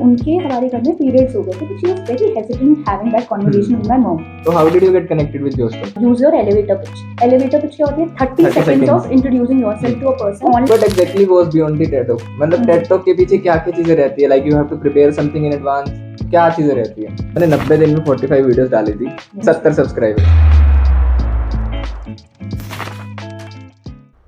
उनके हमारे घर में पीरियड्स हो गए थे, तो she was very hesitant having that conversation with my mom. So how did you get connected with Josto? Use your elevator pitch. Elevator pitch क्या होती है? 30 seconds of introducing yourself to a person. What exactly goes beyond the TED Talk? मतलब TED Talk के पीछे क्या क्या चीजें रहती है? Like you have to prepare something in advance. क्या चीजें रहती है? मैंने 90 दिन में 45 वीडियोस डाली थी, 70 subscriber.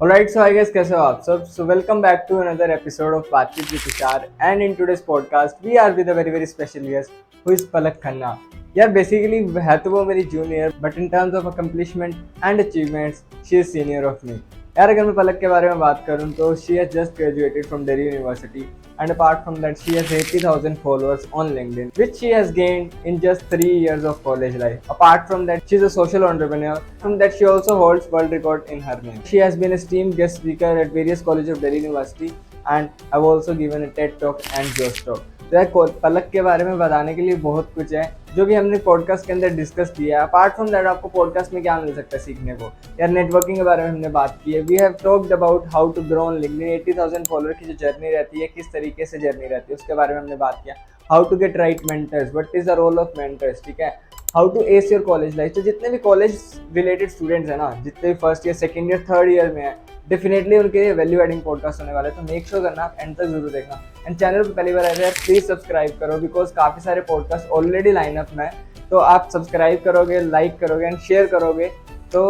Alright, so I guess कैसे हो आप सब? So welcome back to another episode of बातचीत with Tushar, and in today's podcast we are with a very special guest who is पलक खन्ना. यार बेसिकली है तो वो मेरी junior, but in terms of accomplishment and achievements she is senior of me. यार अगर मैं पलक के बारे में बात करूँ तो she has just graduated from Delhi university, and apart from that she has 80,000 followers on LinkedIn, which she has gained in just 3 years of college life. Apart from that, she is a social entrepreneur. From that, she also holds world record in her name. She has been a esteemed guest speaker at various colleges of Delhi University, and I've also given a TED Talk and Josh Talk. पलक के बारे में बताने के लिए बहुत कुछ है जो कि हमने पॉडकास्ट के अंदर डिस्कस किया है. अपार्ट फ्रॉम दैट आपको पॉडकास्ट में क्या मिल सकता है सीखने को? यार नेटवर्किंग के बारे में हमने बात की है. We have talked about how to grow on LinkedIn. 80,000 follower की जो जर्नी रहती है, किस तरीके से जर्नी रहती है, उसके बारे में हमने बात किया. How to get right mentors, what is the role of mentors, ठीक है. How to ace your college life. तो जितने भी कॉलेज रिलेटेड स्टूडेंट्स हैं ना, जितने भी first year, second year, third year में है, डेफिनेटली उनके वैल्यू एडिंग पॉडकास्ट होने वाले. तो मेक श्योर करना आप एंड तक जरूर देखना. एंड चैनल पर पहली बार आए हैं प्लीज सब्सक्राइब करो, बिकॉज काफ़ी सारे पॉडकास्ट ऑलरेडी लाइनअप में है. तो आप सब्सक्राइब करोगे, लाइक करोगे एंड शेयर करोगे तो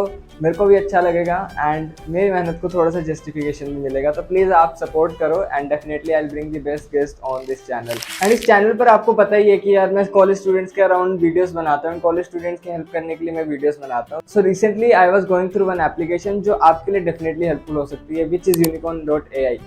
मेरे को भी अच्छा लगेगा एंड मेरी मेहनत को थोड़ा सा जस्टिफिकेशन भी मिलेगा. तो प्लीज़ आप सपोर्ट करो and definitely I will bring the best guest on this channel. And इस चैनल पर आपको पता ही है कि यार मैं कॉलेज स्टूडेंट्स के अराउंड वीडियोस बनाता हूँ, कॉलेज स्टूडेंट्स की हेल्प करने के लिए मैं वीडियोस बनाता हूँ. So recently I was going through one application जो आपके लिए डेफिनेटली हेल्पफुल हो सकती है, विच इज़ unicorn.ai.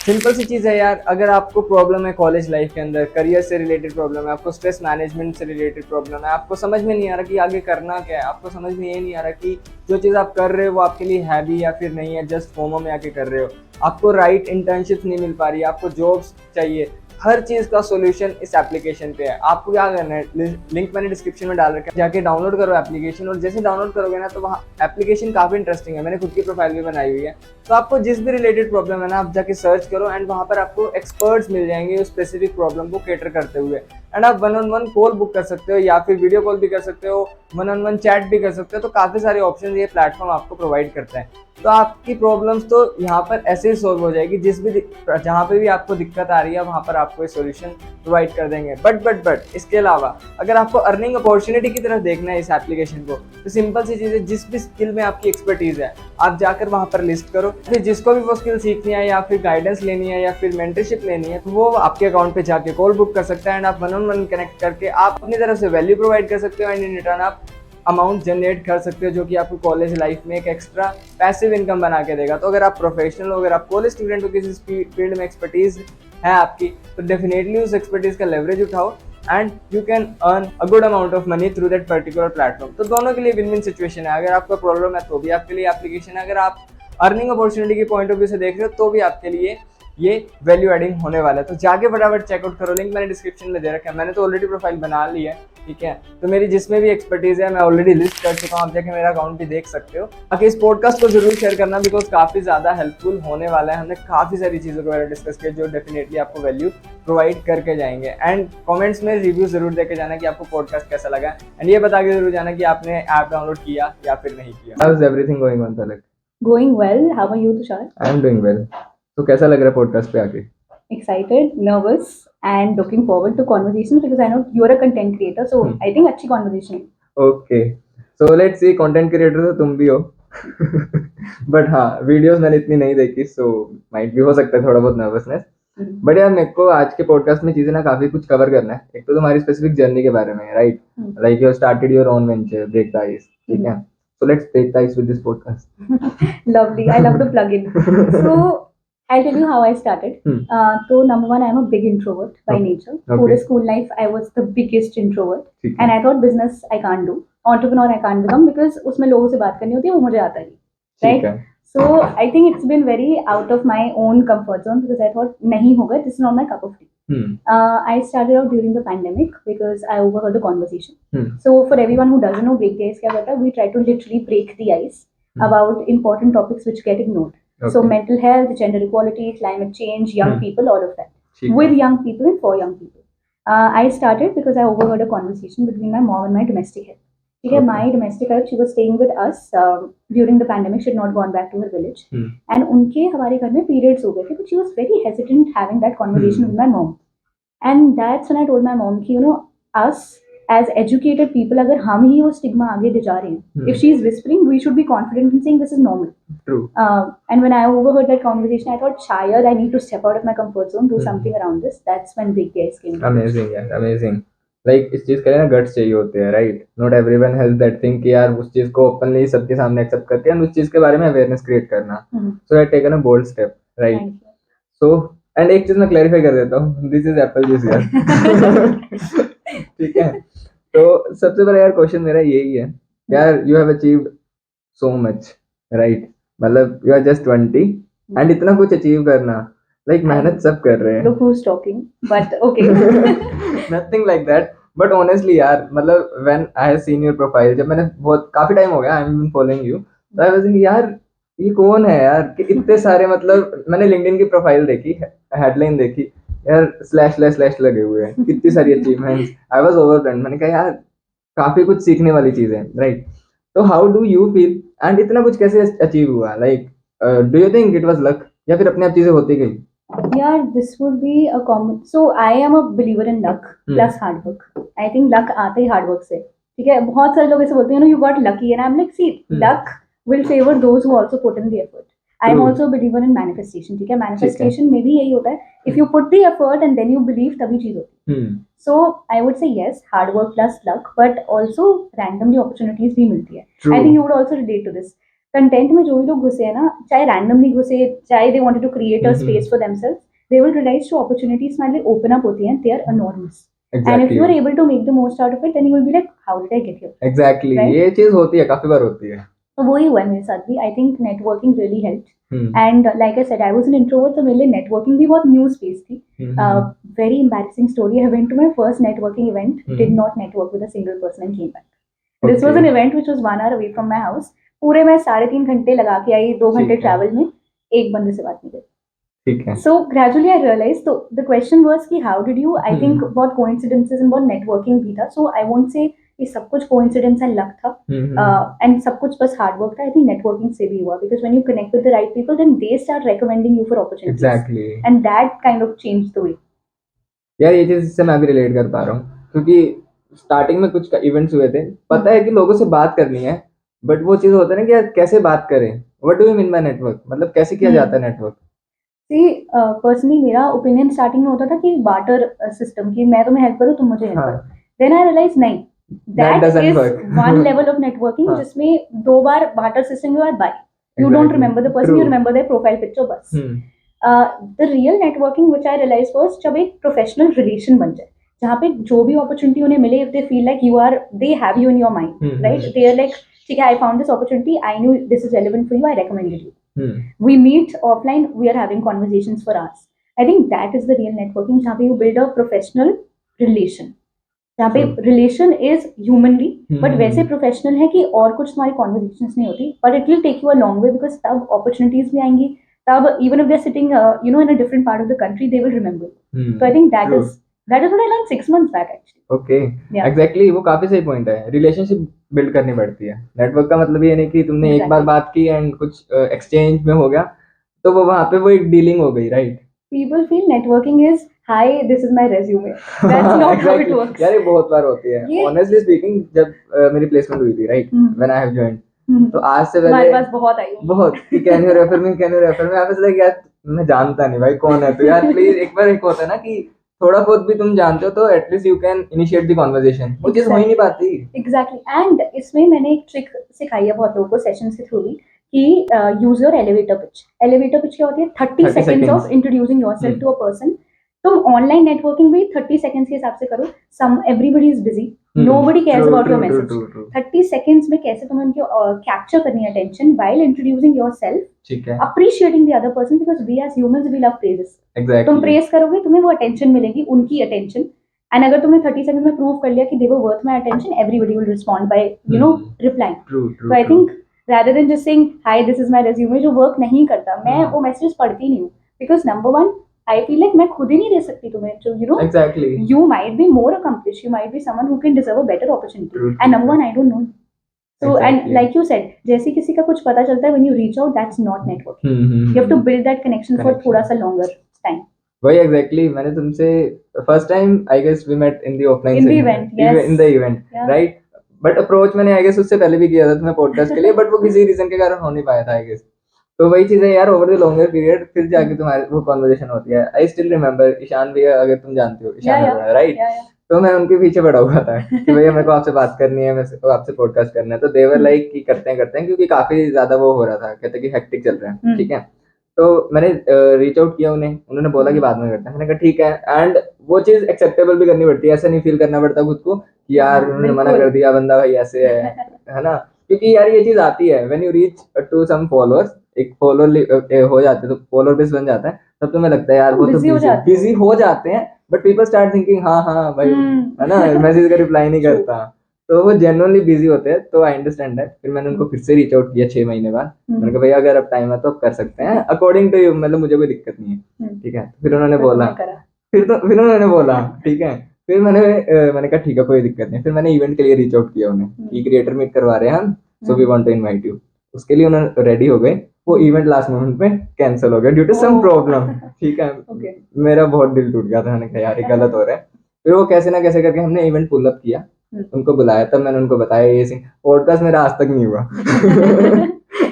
सिंपल सी चीज़ है यार. अगर आपको प्रॉब्लम है कॉलेज लाइफ के अंदर, करियर से रिलेटेड प्रॉब्लम है, आपको स्ट्रेस मैनेजमेंट से रिलेटेड प्रॉब्लम है, आपको समझ में नहीं आ रहा कि आगे करना क्या है, आपको समझ में ये नहीं आ रहा कि जो चीज़ आप कर रहे हो वो आपके लिए है भी या फिर नहीं है, जस्ट फोमो में आके कर रहे हो, आपको राइट इंटर्नशिप नहीं मिल पा रही, आपको जॉब्स चाहिए, हर चीज़ का सॉल्यूशन इस एप्लीकेशन पे है. आपको क्या करना है, लिंक मैंने डिस्क्रिप्शन में डाल रखा है, जाके डाउनलोड करो एप्लीकेशन. और जैसे डाउनलोड करोगे ना तो वहाँ एप्लीकेशन काफ़ी इंटरेस्टिंग है, मैंने खुद की प्रोफाइल भी बनाई हुई है. तो आपको जिस भी रिलेटेड प्रॉब्लम है ना, आप जाके सर्च करो एंड वहाँ पर आपको एक्सपर्ट्स मिल जाएंगे उस स्पेसिफिक प्रॉब्लम को कैटर करते हुए. एंड आप 1-on-1 कॉल बुक कर सकते हो या फिर वीडियो कॉल भी कर सकते हो, 1-on-1 चैट भी कर सकते हो. तो काफ़ी सारे ऑप्शन ये प्लेटफॉर्म आपको प्रोवाइड करता है. तो आपकी प्रॉब्लम्स तो यहाँ पर ऐसे ही सॉल्व हो जाएगी. जहाँ पे भी आपको दिक्कत आ रही है वहाँ पर आपको सोल्यूशन प्रोवाइड कर देंगे. बट इसके अलावा अगर आपको अर्निंग अपॉर्चुनिटी की तरफ देखना है इस एप्लीकेशन को, तो सिंपल सी चीज़ है, जिस भी स्किल में आपकी एक्सपर्टीज है आप जाकर वहाँ पर लिस्ट करो. फिर जिसको भी वो स्किल सीखनी है या फिर गाइडेंस लेनी है या फिर मेंटरशिप लेनी है, तो वो आपके अकाउंट पे जाके कॉल बुक कर सकता है एंड आप 1-on-1 कनेक्ट करके आप अपनी तरफ से वैल्यू प्रोवाइड कर सकते हो एंड इन रिटर्न आप अमाउंट जनरेट कर सकते हो जो कि आपको कॉलेज लाइफ में एक एक्स्ट्रा पैसिव इनकम बना के देगा. तो अगर आप प्रोफेशनल हो, अगर आप कॉलेज स्टूडेंट हो, किसी फील्ड में एक्सपर्टीज है आपकी, तो डेफिनेटली उस एक्सपर्टीज का लेवरेज उठाओ and you can earn a good amount of money through that particular platform. तो दोनों के लिए विन विन सिचुएशन है. अगर आपका प्रॉब्लम है तो भी आपके लिए एप्लीकेशन है, अगर आप अर्निंग अपॉर्चुनिटी के पॉइंट ऑफ व्यू से देख रहे हो तो भी आपके लिए ये वैल्यू एडिंग होने वाला है. तो जाके फटाफट चेकआउट करो, लिंक मैंने डिस्क्रिप्शन में दे रखा है. मैंने तो ऑलरेडी प्रोफाइल बना ली है, ठीक है. तो मेरी जिसमें भी एक्सपर्टीज है मैं ऑलरेडी लिस्ट कर चुका हूँ, आप जाके मेरा अकाउंट भी देख सकते हो. बाकी इस पॉडकास्ट को जरूर शेयर करना बिकॉज काफ़ी ज़्यादा हेल्पफुल होने वाला है. हमने काफ़ी सारी चीज़ों के बारे में डिस्कस किया जो डेफिनेटली आपको वैल्यू प्रोवाइड करके जाएंगे. एंड कमेंट्स में रिव्यू जरूर देके जाना कि आपको पॉडकास्ट कैसा लगा एंड ये बता के जरूर जाना कि आपने ऐप डाउनलोड किया या फिर नहीं किया. How is everything going on Palak? Going well. How are you, Tushar? I am doing well. तो कैसा लग रहा है पॉडकास्ट पे आके? Excited, nervous, and looking forward to conversations because I know you're a content creator, so I think अच्छी conversation. Okay, so let's see. Content creator तो तुम भी हो बट हाँ, वीडियोस मैंने इतनी नहीं देखी, सो माइट भी हो सकता है थोड़ा बहुत नर्वसनेस. बट यार मेरे को आज के पॉडकास्ट में चीजें ना काफी कुछ कवर करना है. एक तो तुम्हारी स्पेसिफिक जर्नी के बारे में, right? Like you started your own venture, break the ice, ठीक है. So let's break the ice with this podcast. Lovely. I love the plug-in. So I'll tell you how I started. So number one, I'm a big introvert by nature. पूरे school life, I was the biggest introvert, and I thought business I can't do, entrepreneur I can't become because उसमें लोगों से बात करनी होती है, वो मुझे आता नहीं, right? So I think it's been very out of my own comfort zone because I thought नहीं होगा, this is not my cup of tea. I started out during the pandemic because I overheard a conversation. So for everyone who doesn't know Break the Ice क्या होता है, we try to literally break the ice about important topics which get ignored. So mental health, gender equality, climate change, young people, all of that. With young people and for young people. I started because I overheard a conversation between my mom and my domestic help. Okay, Okay. my domestic help, she was staying with us during the pandemic. She had not gone back to her village, and उनके हमारे घर में periods हो गए थे, but she was very hesitant having that conversation with my mom. And that's when I told my mom कि us as educated people, अगर हम ही वो stigma आगे ले जा रहे हैं, if she is whispering, we should be confident in saying this is normal. True. And when I overheard that conversation, I thought, shayad I need to step out of my comfort zone, do something around this. That's when Big Days came. Amazing, यार, amazing. Like इस चीज के लिए ना guts चाहिए होते हैं, right? Not everyone has that thing कि यार उस चीज को ओपनली सबके सामने एक्सेप्ट करके एंड उस चीज के बारे में अवेयरनेस क्रिएट करना. So I taken a bold step, right? So and एक चीज मैं क्लैरिफाई कर देता हूँ, दिस इज एप्पल जूस यार. ठीक है, तो सबसे पहला यार क्वेश्चन मेरा यही है यार, you have achieved so much, right? मतलब यू आर जस्ट 20 एंड इतना कुछ अचीव करना, लाइक मेहनत सब कर रहे हैं. Look who's talking, but okay. Nothing like that. But honestly यार, मतलब when I have seen your profile, जब मैंने बहुत काफी टाइम हो गया I am following you, तो I was thinking यार ये कौन है यार, कि इतने सारे, मतलब मैंने LinkedIn की प्रोफाइल देखी, हेडलाइन देखी यार, स्लैश स्लैश स्लैश लगे हुए हैं, कितनी सारी अचीवमेंट्स. I was overwhelmed. मैंने कहा यार काफी कुछ सीखने वाली चीजें, राइट? तो how do you feel and इतना कुछ कैसे अचीव हुआ? Like do you think it was luck या फिर अपने आप चीजें होती गई? Yeah, this would be a common. So I am a believer in luck plus hard work. I think luck आता ही hard work से. ठीक है, बहुत सारे लोग ऐसे बोलते हैं you got lucky, and I'm like, see, luck will favor those who also put in the effort. I'm also a believer in manifestation. ठीक है, manifestation में भी यही होता है. If you put the effort and then you believe, तभी चीज होती है. So I would say yes, hard work plus luck, but also randomly opportunities भी मिलती है. I think you would also relate to this. Content में जो भी लोग घुसे हैं ना, चाहे रैंडमली घुसे, चाहे they wanted to create a space for themselves, they will realise जो अपॉर्चुनिटीज हमारे लिए ओपन अप होती हैं, they are enormous. And if you are able to make the most out of it, then you will be like, how did I get here? Exactly, ये चीज होती है, काफी बार होती है. तो वही हुआ है मेरे साथ भी. I think networking really helped. And like I said, I was an introvert, तो मेरे लिए नेटवर्किंग भी बहुत न्यू स्पेस थी. Very embarrassing story, I went to my first networking event, did not network with a single person and came back. This was an event which was 1 hour away from my house. पूरे मैं 3.5 घंटे लगा के आई, 2 घंटे travel में, एक बंदे से बात नहीं करी. ठीक है. सो ग्रेजुअली आई रियलाइज, तो द क्वेश्चन वाज कि how did you, I think बहुत कोइंसिडेंसेस एंड बहुत नेटवर्किंग भी था. सो आई वोंट से ये सब कुछ कोइंसिडेंस एंड लक था, एंड सब कुछ बस हार्ड वर्क था. आई थिंक नेटवर्किंग से भी हुआ, because when you connect with the right people, then they start recommending you for opportunities. Exactly. And that kind of changed the way. यार ये चीज से मैं भी रिलेट कर पा रहा हूँ, क्योंकि स्टार्टिंग में कुछ इवेंट्स हुए थे, पता है कि लोगों से बात करनी है, बट वो चीज होता है ना कि यार कैसे बात करें. What do you mean by network, मतलब कैसे किया जाता है नेटवर्क? सी, पर्सनली मेरा ओपिनियन स्टार्टिंग में होता था कि बार्टर सिस्टम, कि मैं तुम्हें हेल्प करूँ, तुम मुझे हेल्प करो. देन आई रियलाइज नहीं, that is one level of networking जिसमें 2 बार बार्टर सिस्टम के बाद by, you don't remember the person, you remember their profile picture बस. The real networking which I realize was जब एक प्रोफेशनल रिलेशन बन जाए, जहाँ पे जो भी अपॉर्चुनिटी उन्हें मिले, if they feel like you are, they have you in your mind, right? They are like, ठीक है, I found this opportunity, I knew this is relevant for you, I recommended you. We meet offline, we are having conversations for hours. I think that is the real networking, जहाँ पे you build a professional relation, जहाँ पे relation is humanly, but वैसे professional है कि और कुछ तुम्हारी conversations नहीं होती, but it will take you a long way, because तब opportunities भी आएंगी, तब even if they're sitting in a different part of the country, they will remember. So I think that is what I learned 6 months back actually. Okay, yeah. Exactly, वो काफी सही point है. Relationship build करनी पड़ती है. Network का मतलब ये नहीं कि तुमने एक बार बात की एंड कुछ एक्सचेंज में हो गया, तो वो वहाँ पे वो एक डीलिंग हो गई, right? People feel networking is, hi, this is my resume. That's not how it works. यार ये बहुत बार होती है. Honestly speaking, जब मेरी प्लेसमेंट हुई थी, right, when I have joined, तो आज से पहले हमारे पास बहुत आई, बहुत, can you refer me, can you refer me. आपस लाइक यार मैं जानता नहीं भाई कौन है, तो यार प्लीज एक बार, एक होता है ना कि थोड़ा बहुत भी तुम जानते हो तो at least you can initiate the conversation. वो चीज हो ही नहीं पाती. एग्जैक्टली. एंड इसमें मैंने एक ट्रिक सिखाई है बहुत लोगों को सेशंस के थ्रू भी, कि use your elevator pitch. Elevator pitch क्या होती है? 30 seconds of introducing yourself to a person. तुम ऑनलाइन नेटवर्किंग भी 30 सेकंड्स के हिसाब से करो. Everybody is busy, nobody cares about your message. 30 seconds में कैसे तुम्हें उनकी कैप्चर करनी है अटेंशन व्हाइल इंट्रोड्यूसिंग योरसेल्फ, ठीक है, appreciating the other person, because we as humans we love praises. तुम प्रेज करोगे, तुम्हें वो अटेंशन मिलेगी, उनकी अटेंशन. एंड अगर तुमने 30 सेकंड में प्रूव कर लिया कि they were worth my attention, everybody will respond by replying. So I think rather than just saying hi, this is my resume, जो वर्क नहीं करता, मैं वो मैसेजेस पढ़ती नहीं हूँ, because number 1, I feel like मैं खुद ही नहीं दे सकती तुम्हें, जो Exactly. you might be more accomplished, you might be someone who can deserve a better opportunity. True, And number true. one, I don't know. So and Exactly. like you said, जैसे किसी का कुछ पता चलता है, when you reach out, that's not networking. You have to build that connection for थोड़ा सा longer time. वही exactly मैंने तुमसे first time I guess we met in the offline In the session. event, yes. In the event, Yeah. right? But approach मैंने I guess उससे पहले भी किया था तुम्हें podcast के लिए, but वो किसी reason के कारण हो नहीं पाया था I guess. तो वही चीज़ है यार, over the longer period फिर जाके तुम्हारे वो conversation होती है. I still remember ईशान भैया, अगर तुम जानते हो Ishan Arora, right? Yeah, yeah. तो मैं उनके पीछे पड़ा हुआ था कि भैया मेरे को आपसे बात करनी है, मेरे को आपसे पॉडकास्ट करना है. तो देवर लाइक कि करते हैं क्योंकि काफी ज्यादा वो हो रहा था, कहते कि हेक्टिक चल रहा है. ठीक है, तो मैंने रीच आउट किया उन्हें, उन्होंने बोला कि बाद में करते हैं. मैंने कहा ठीक है. एंड वो चीज एक्सेप्टेबल भी करनी पड़ती है, ऐसा नहीं फील करना पड़ता खुद को कि यार उन्होंने मना कर दिया, बंदा भाई ऐसे है ना. क्योंकि यार ये चीज आती है when you reach to some followers, एक फॉलोअर हो जाते हैं तो फॉलोअर बेस बन जाता है, तब तुम्हें लगता है यार वो तो बिजी हो जाते हैं, बट पीपल स्टार्ट थिंकिंग हाँ भाई है ना, मैसेज का रिप्लाई नहीं करता, तो वो जेन्युइनली बिजी होते हैं. तो आई अंडरस्टैंड है. फिर मैंने उनको फिर से रीच आउट किया 6 महीने बाद. मैंने कहा भैया अगर अब टाइम है तो अब कर सकते हैं, अकॉर्डिंग टू यू, मतलब मुझे कोई दिक्कत नहीं है. ठीक है, फिर उन्होंने बोला, फिर उन्होंने बोला ठीक है. फिर मैंने कहा ठीक है कोई दिक्कत नहीं. फिर मैंने इवेंट के लिए रीच आउट किया उन्हें कि क्रिएटर मीट करवा रहे हैं हम, so we want to invite you. उसके लिए उन्होंने रेडी हो गए. वो इवेंट लास्ट मोमेंट पे कैंसिल हो गया ड्यू टू सम प्रॉब्लम. ठीक है, मेरा बहुत दिल टूट गया था. मैंने कहा यार ये गलत हो रहा है. फिर वो कैसे ना कैसे करके हमने इवेंट पुल अप किया, उनको बुलाया, तब मैंने उनको बताया ये सीन. पॉडकास्ट मेरा आज तक नहीं हुआ.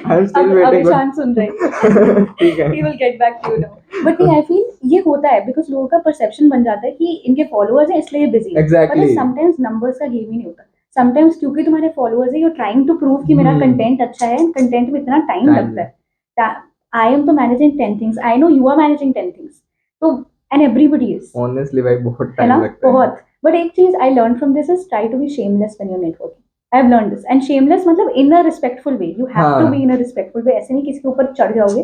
I am still waiting. Abhishan सुन रहे ठीक है, he will get back to you now. But I feel ये होता है because लोगों का परसेप्शन बन जाता है कि इनके फॉलोअर्स हैं इसलिए बिजी है. Exactly. पर समटाइम्स नंबर्स का गेम ही नहीं होता. समटाइम्स क्योंकि तुम्हारे फॉलोअर्स है, यू ट्राइंग टू प्रूव कि मेरा कंटेंट अच्छा है. कंटेंट में इतना टाइम लगता है. आई एम तो managing 10 things, I know you are managing 10 things. तो एंड एवरीबडी इज ऑनेस्टली भाई बहुत टाइम लगता है. बहुत. बट एक चीज I learn from this is try to be shameless when you are networking. I have learned this. And shameless मतलब in a respectful way. You have to be in a respectful way. ऐसे नहीं किसी के ऊपर चढ़ जाओगे.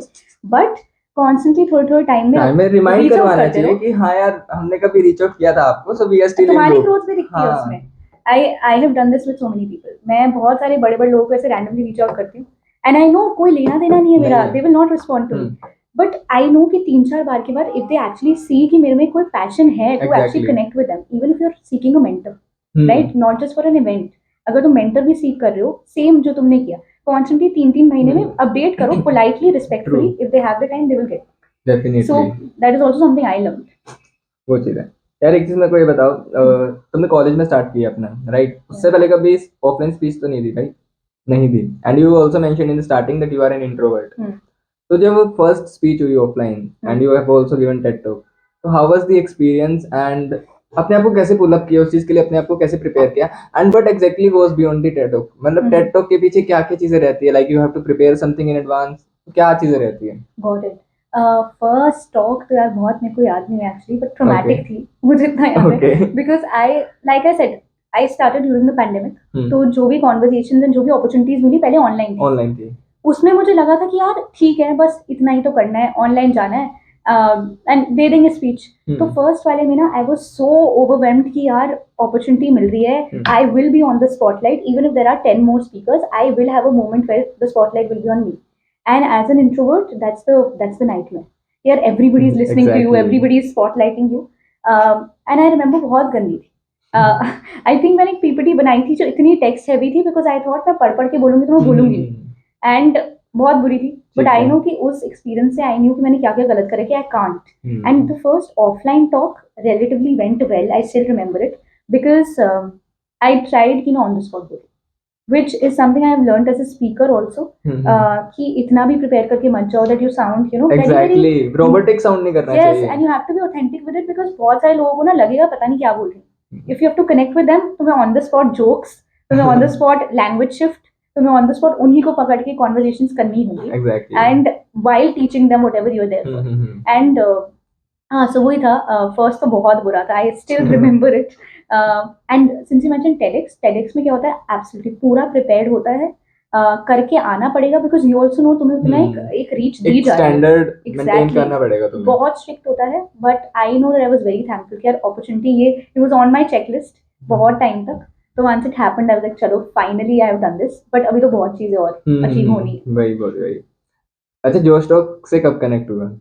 But constantly थोड़े time में रिमाइंड करवाना चाहिए कि हाँ यार हमने कभी रीच आउट किया था आपको, so we are still. तुम्हारी ग्रोथ भी दिखती है उसमें. I have done this with so many people. मैं बहुत सारे बड़े लोगों को ऐसे randomly रीच आउट करती हूँ. And I know कोई लेना देना नहीं है मेरा. They will not respond to me. But I know कि 3-4 बार के बाद if they actually see कि मेरे में कोई passion है to actually connect with them, even if you are seeking a mentor, right? Not just for an event. अगर तुम मेंटर भी सीख कर रहे हो, सेम जो तुमने किया, कॉन्स्टेंटली 3-3 महीने में अपडेट करो, politely, respectfully. If they have the time they will get. Definitely. So that is also something I learn. वो चीज है यार. एक चीज मेरे को ये बताओ, तुमने कॉलेज में स्टार्ट किया अपना, राइट? उससे पहले कभी ऑफलाइन स्पीच तो नहीं दी, राइट? नहीं दी. And you also mention in the starting that you are an introvert. तो जब वो फर्स्ट स्पीच हुई offline and you have also given TED talk, तो how was the experience and अपने आप को कैसे पुल अप किया, उस चीज के लिए अपने आप को कैसे प्रिपेयर किया, and what exactly was beyond the TED talk? मतलब टेड टॉक के पीछे क्या क्या चीजें रहती है, like you have to prepare something in advance, क्या चीजें रहती है? Got it. फर्स्ट टॉक तो यार बहुत मेरे को याद नहीं है एक्चुअली, बट ट्रॉमेटिक थी, मुझे इतना याद है because I like I said I started during the pandemic. तो जो भी कॉन्वर्सेशंस एंड जो भी अपॉर्चुनिटीज मिली पहले ऑनलाइन थी. उसमें मुझे लगा था कि यार ठीक है, बस इतना ही तो करना है, ऑनलाइन जाना है एंड दे देंगे स्पीच. तो फर्स्ट वाले में ना आई वाज सो ओवरवेल्म्ड कि यार अपॉर्चुनिटी मिल रही है, I will be on the spotlight even if there are 10 more speakers, I will have a moment where the spotlight will be on me. And as an introvert that's the nightmare. यार everybody is listening to you, everybody is spotlighting you. And I remember बहुत गंदी थी. I think मैंने एक PPT बनाई थी जो इतनी टेक्स्ट हैवी थी बिकॉज आई थॉट मैं पढ़ के बोलूंगी तो मैं भूलूंगी, एंड बहुत बुरी थी. बट आई नो कि उस एक्सपीरियंस से आई न्यू कि मैंने क्या क्या गलत करा कि I can't. And the first offline talk relatively went well. I still remember it because I tried कि मैं ऑन द स्पॉट बोलूं, which is something I have learned as a speaker also. कि इतना भी prepare करके मत जाओ that you sound exactly robotic sound नहीं करना चाहिए. Yes, and you have to be authentic with it because बहुत सारे लोगों को ना लगेगा पता नहीं क्या बोल रहे हैं. If you have to connect with them, तुम्हें on the spot jokes, तुम्हें on the spot language shift, तुम्हें on the spot उन्हीं को पकड़ के conversations करनी होंगी. Exactly. And while teaching them whatever you're there for. And हाँ, सो वही था. फर्स्ट तो बहुत बुरा था. I still remember it. And since you mention TEDx में क्या होता है, एब्सोल्युटली पूरा प्रिपेयर्ड होता है. करके आना पड़ेगा बिकॉज यू ऑल्सो नो तुम्हें एक रीच दी जा रही है, स्टैंडर्ड मेंटेन करना पड़ेगा तुम्हें. बहुत स्ट्रिक्ट होता है. But I know that I was very thankful कि यार अपॉर्चुनिटी ये it was on my checklist बहुत टाइम तक. तो once it happened I was like चलो finally I have done this. But अभी तो बहुत चीजें और अचीव होनी है. वही. अच्छा, जोश टॉक से कब कनेक्ट हुआ?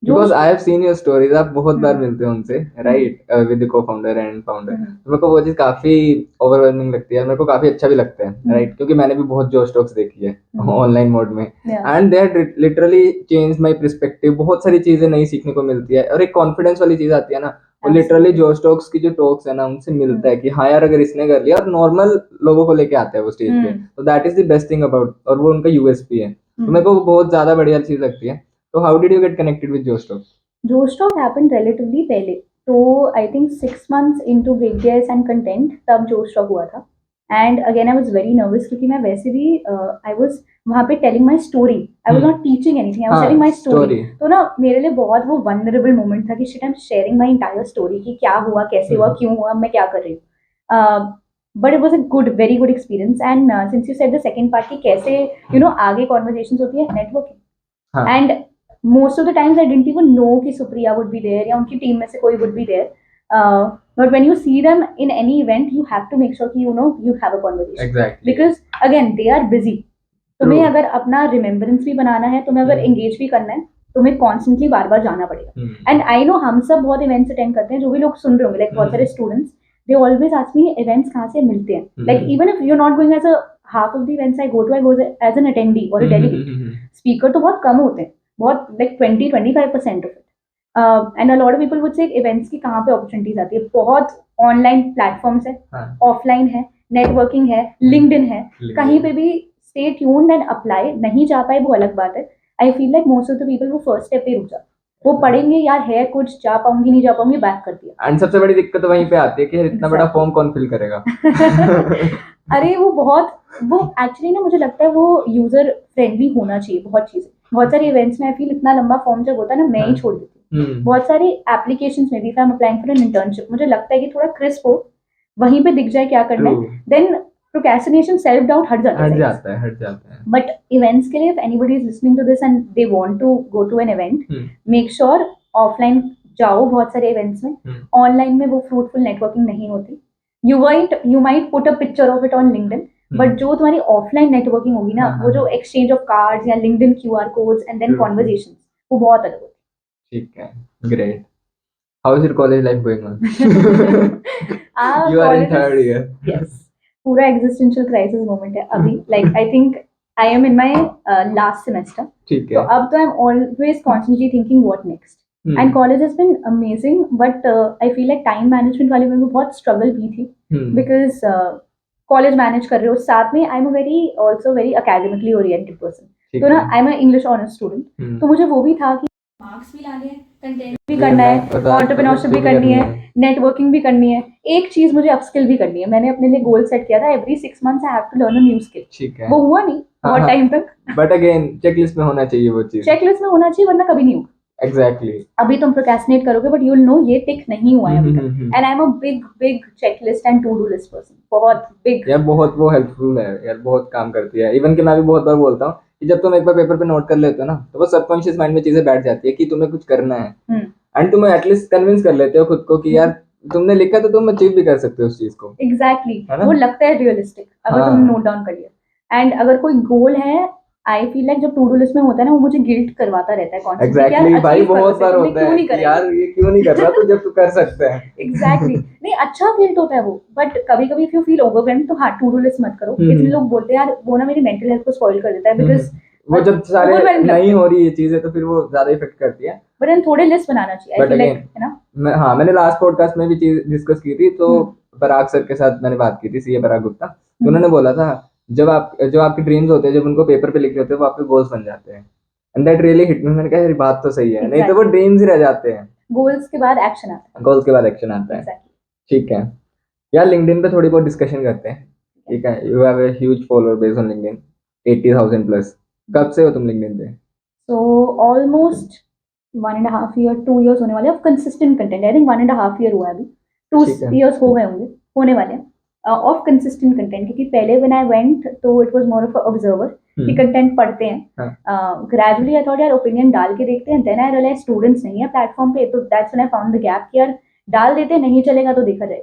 Because I have seen your stories, आप बहुत बार हम्म, मिलते हो उनसे, right, with the co-founder and founder. Hmm, मेरे को वो चीज़ काफी ओवरवेलमिंग लगती है, मेरे को काफी अच्छा भी लगता है, राइट, क्योंकि मैंने भी बहुत जोश टॉक्स देखी है ऑनलाइन मोड में, yeah, and they had literally change my perspective. बहुत सारी चीजें नई सीखने को मिलती है, और एक कॉन्फिडेंस वाली चीज आती है ना, वो लिटरली absolutely. जोश टॉक्स की जो टॉक्स है ना, उनसे मिलता है कि हाँ यार, अगर इसने कर लिया, और नॉर्मल लोगों को लेके आता है वो स्टेज पे, तो that is the best thing about, और वो उनका यूएसपी है, तो मेरे को वो बहुत ज्यादा बढ़िया चीज लगती है। तो how did you get connected with Josh Talks? Josh Talk happened relatively पहले, तो I think 6 months into break and content तब जोश टॉक हुआ था। And again I was very nervous क्योंकि मैं वैसे भी आई वाज वहाँ पे telling my story, I was not teaching anything, I was telling my story. तो ना मेरे लिए बहुत वो वनरेबल मोमेंट था कि shit I am sharing my entire story कि क्या हुआ, कैसे हुआ, क्यों हुआ, मैं क्या कर रही हूँ। But it was a good, very good experience. And since you said the second part कि कैसे आगे कॉन्वर्जेशन होती है, networking. And most of the times I didn't even know कि सुप्रिया would be there या उनकी टीम में से कोई would be there. But when you see them in any event, you have to make sure कि you have a conversation. Exactly. Because again they are busy. तुम्हें अगर अपना रिमेम्बरेंस भी बनाना है, तुम्हें अगर एंगेज भी करना है, तुम्हें कॉन्स्टेंटली बार बार जाना पड़ेगा। एंड आई नो हम सब बहुत इवेंट्स अटेंड करते हैं, जो भी लोग सुन रहे होंगे, लाइक बहुत सारे students, they always ask me events कहाँ से मिलते हैं। Like even if you are not going as a half of the events I go as an attendee और डेलीगेट। स्पीकर तो बहुत कम होते हैं, बहुत like 20-25% of it. And a lot of people would say events की कहाँ पे अपॉर्चुनिटीज आती है, बहुत ऑनलाइन प्लेटफॉर्म्स है, ऑफलाइन है, नेटवर्किंग है, लिंक्डइन है, कहीं पे भी स्टे ट्यून्ड एंड अप्लाई। नहीं जा पाए वो अलग बात है। I feel like most of the people वो फर्स्ट स्टेप पे रुक जाते, वो पढ़ेंगे यार है कुछ, जा पाऊंगी नहीं जा पाऊंगी, बैक कर दिया। एंड सबसे बड़ी दिक्कत तो वहीं पे आती है कि इतना बड़ा फॉर्म कौन फिल करेगा। अरे वो एक्चुअली ना मुझे लगता है वो यूजर फ्रेंडली होना चाहिए। बहुत सारे इवेंट्स में आई फील इतना लंबा फॉर्म जब होता है ना, मैं ही छोड़ देती हूँ। बहुत सारी एप्लीकेशंस में भी I am applying for an internship, मुझे लगता है कि थोड़ा क्रिस्प हो, वहीं पे दिख जाए क्या करना है, देन प्रोक्रेस्टिनेशन, सेल्फ डाउट हट जाता है। बट इवेंट्स के लिए if anybody is listening to this and they want to go to an event, make sure offline जाओ बहुत सारे इवेंट्स में। ऑनलाइन में वो फ्रूटफुल नेटवर्किंग नहीं होती। You might put a picture of it on LinkedIn, but जो तुम्हारी ऑफलाइन नेटवर्किंग होगी ना, वो जो एक्सचेंज ऑफ कार्ड्स या LinkedIn QR codes and then conversations, वो बहुत अलग होती है। ठीक है, great. How is your college life going on? You are in third year. Yes, पूरा एग्जिस्टेंशियल क्राइसिस मोमेंट है अभी। Like I think I am in my last semester, तो अब तो I am always constantly thinking what next. And college has been amazing, but I feel like time management वाले में भी बहुत स्ट्रगल की थी, बिकॉज कॉलेज मैनेज कर रहे हो, साथ में I am also very academically oriented person. तो ना I am English honours student, तो मुझे वो भी था कि मार्क्स भी लाने हैं, कंटेंट भी करना है, एंटरप्रेन्योरशिप भी करनी है, नेटवर्किंग भी करनी है, एक चीज मुझे अपस्किल भी करनी है। मैंने अपने लिए गोल सेट किया था, every 6 months I have to learn a new skill. ठीक है, वो हुआ नहीं बहुत टाइम तक, बट अगेन चेकलिस्ट में होना चाहिए वो चीज, चेकलिस्ट में होना चाहिए, वरना कभी नहीं होगा। एग्जैक्टली। अभी तुम प्रोक्रेस्टिनेट करोगे, बट यू विल नो ये टिक नहीं हुआ है अभी तक। And I am a big checklist and to do list person, बहुत बिग यार। बहुत वो हेल्पफुल है यार, बहुत काम करती है। इवन कि मैं भी बहुत बार बोलता हूँ कि जब तुम एक बार पेपर पे नोट कर लेते हो ना, तो वो सबकॉन्शियस माइंड में चीजें बैठ जाती है कि तुम्हें कुछ करना है, एंड तुम एटलीस्ट कन्विंस कर लेते हो खुद को कि यार तुमने लिखा तो तुम अचीव भी कर सकते हो उस चीज को। एग्जैक्टली, वो लगता है रियलिस्टिक अगर तुमने नोट डाउन कर लिया। एंड अगर कोई गोल है, आई फील लाइक जब टू डू लिस्ट में होता है ना, वो मुझे गिल्ट करवाता रहता है कॉन्स्टेंटली। एग्जैक्टली भाई, बहुत बार होता है कि यार ये क्यों नहीं कर रहा तो जब तू कर सकता है। एग्जैक्टली, नहीं अच्छा गिल्ट होता है वो, बट कभी कभी इफ यू फील ओवरवेल्म्ड तो हाँ, टू डू लिस्ट मत करो। इतने लोग बोलते हैं यार वो ना मेरी मेंटल हेल्थ को स्पॉइल कर देता है, बिकॉज वो जब सारे नहीं हो रही ये चीजें तो फिर वो ज्यादा इफेक्ट करती है। बट देन थोड़े लिस्ट बनाना चाहिए, आई फील लाइक, है ना। हाँ, मैंने लास्ट पॉडकास्ट में भी चीज डिस्कस की थी, तो पराग सर के साथ मैंने बात की थी, सीए पराग गुप्ता, तो उन्होंने बोला था जो आपके ड्रीम्स होते हैं, जब उनको पेपर पे लिख रहे होते हैं, वो आपके गोल्स बन जाते हैं। And that really hit me. मैंने कहा यार बात तो सही है, नहीं तो वो ड्रीम्स ही रह जाते हैं। गोल्स के बाद एक्शन आता है, गोल्स के बाद एक्शन आता है। ठीक है यार, लिंक्डइन पे थोड़ी बहुत डिस्कशन करते हैं, ठीक है। You have a huge follower base on LinkedIn, 80,000 plus. कब से हो तुम लिंक्डइन पे? सो ऑलमोस्ट 1.5 year 2 years होने वाले of consistent content. I think 1.5 year हुआ है अभी, 2 years हो गए होंगे, होने वाले हैं ऑफ कंसिस्टेंट कंटेंट। क्योंकि पहले व्हेन आई वेंट तो it was more of observer कि कंटेंट पढ़ते हैं। ग्रेजुअली आई थॉट यार ओपिनियन डाल के देखते हैं, देन आई रियलाइज स्टूडेंट्स नहीं है प्लेटफॉर्म पे, तो that's when I found the gap कि यार डाल देते, नहीं चलेगा तो देखा जाए।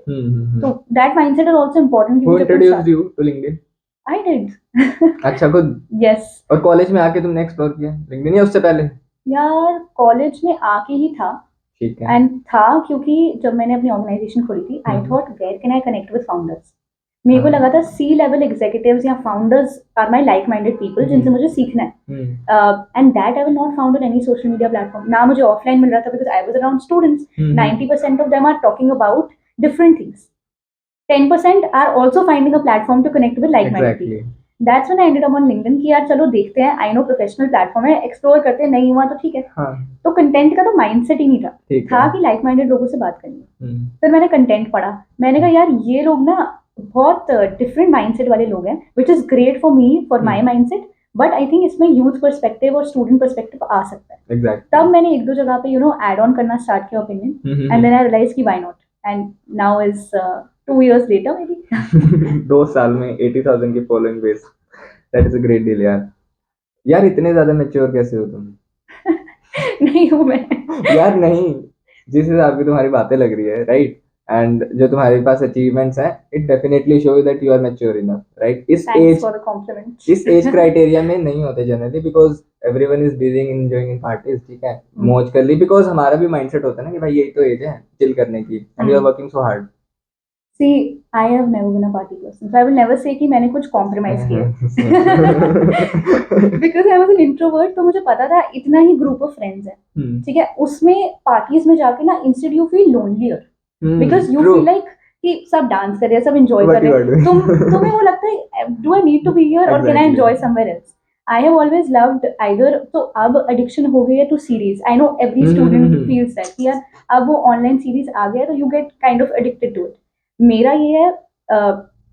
तो that mindset is also important. Who introduced you to LinkedIn? I did. अच्छा, खुद? यस। और कॉलेज में आके तुमने एक्सप्लोर किया लिंक्डइन या उससे पहले? यार कॉलेज में आके ही था, ठीक है। एंड था क्योंकि जब मैंने अपनी ऑर्गेनाइजेशन खोली थी, I thought where can I connect with founders. मेरे को लगा था सी लेवल एग्जीक्यूटिव्स या founders are my like minded people जिनसे मुझे सीखना है, and that I will not found on any social media platform. ना मुझे ऑफलाइन मिल रहा था because I was around students, 90% of them are talking about different things, 10% are also finding a platform to connect with like-minded Exactly. people. That's when I ended up on LinkedIn कि यार चलो देखते हैं, I know professional platform है, explore करते हैं, नहीं हुआ तो ठीक है। हाँ, तो कंटेंट का तो माइंडसेट ही नहीं था, ठीक था है। कि लाइक माइंडेड लोगों से बात करनी है। हम्म, फिर मैंने कंटेंट पढ़ा, मैंने कहा यार ये लोग ना बहुत डिफरेंट माइंडसेट वाले लोग हैं, which is great for me, for my mindset, but I think इसमें यूथ पर्सपेक्टिव और स्टूडेंट पर्सपेक्टिव आ सकता है। Exactly. तब मैंने एक दो जगह पे ऐड ऑन करना स्टार्ट किया opinion, and then I realize कि why not, and now is 2 years later maybe. 2 साल में 80,000 की following base, that is a great deal यार। यार इतने ज्यादा मैच्योर कैसे हो तुम? नहीं हूँ मैं। यार नहीं, जिस हिसाब की तुम्हारी बातें लग रही है, राइट, एंड जो तुम्हारे पास अचीवमेंट्स हैं, it definitely show that you are mature enough, right. इस Thanks age for the compliment. इस एज क्राइटेरिया में नहीं होते generally, because everyone is busy in enjoying in parties, ठीक है, मौज कर ली, बिकॉज हमारा भी माइंडसेट होता है ना कि भाई यही तो एज है चिल करने की, and you are working so hard. See, I have never been a party person, so I will never say कि मैंने कुछ compromise किया। Because I was an introvert, तो मुझे पता था इतना ही group of friends है, ठीक है, उसमें parties में जाके ना instead you feel lonelier, because you feel like कि सब डांस कर रहे हैं, सब enjoy कर रहे हैं, तुम्हें वो लगता है do I need to be here or can I enjoy somewhere else? I have always loved either, तो अब addiction हो गई है to series. I know every student feels that कि यार अब वो online series आ गया तो you get kind of addicted to it. मेरा ये है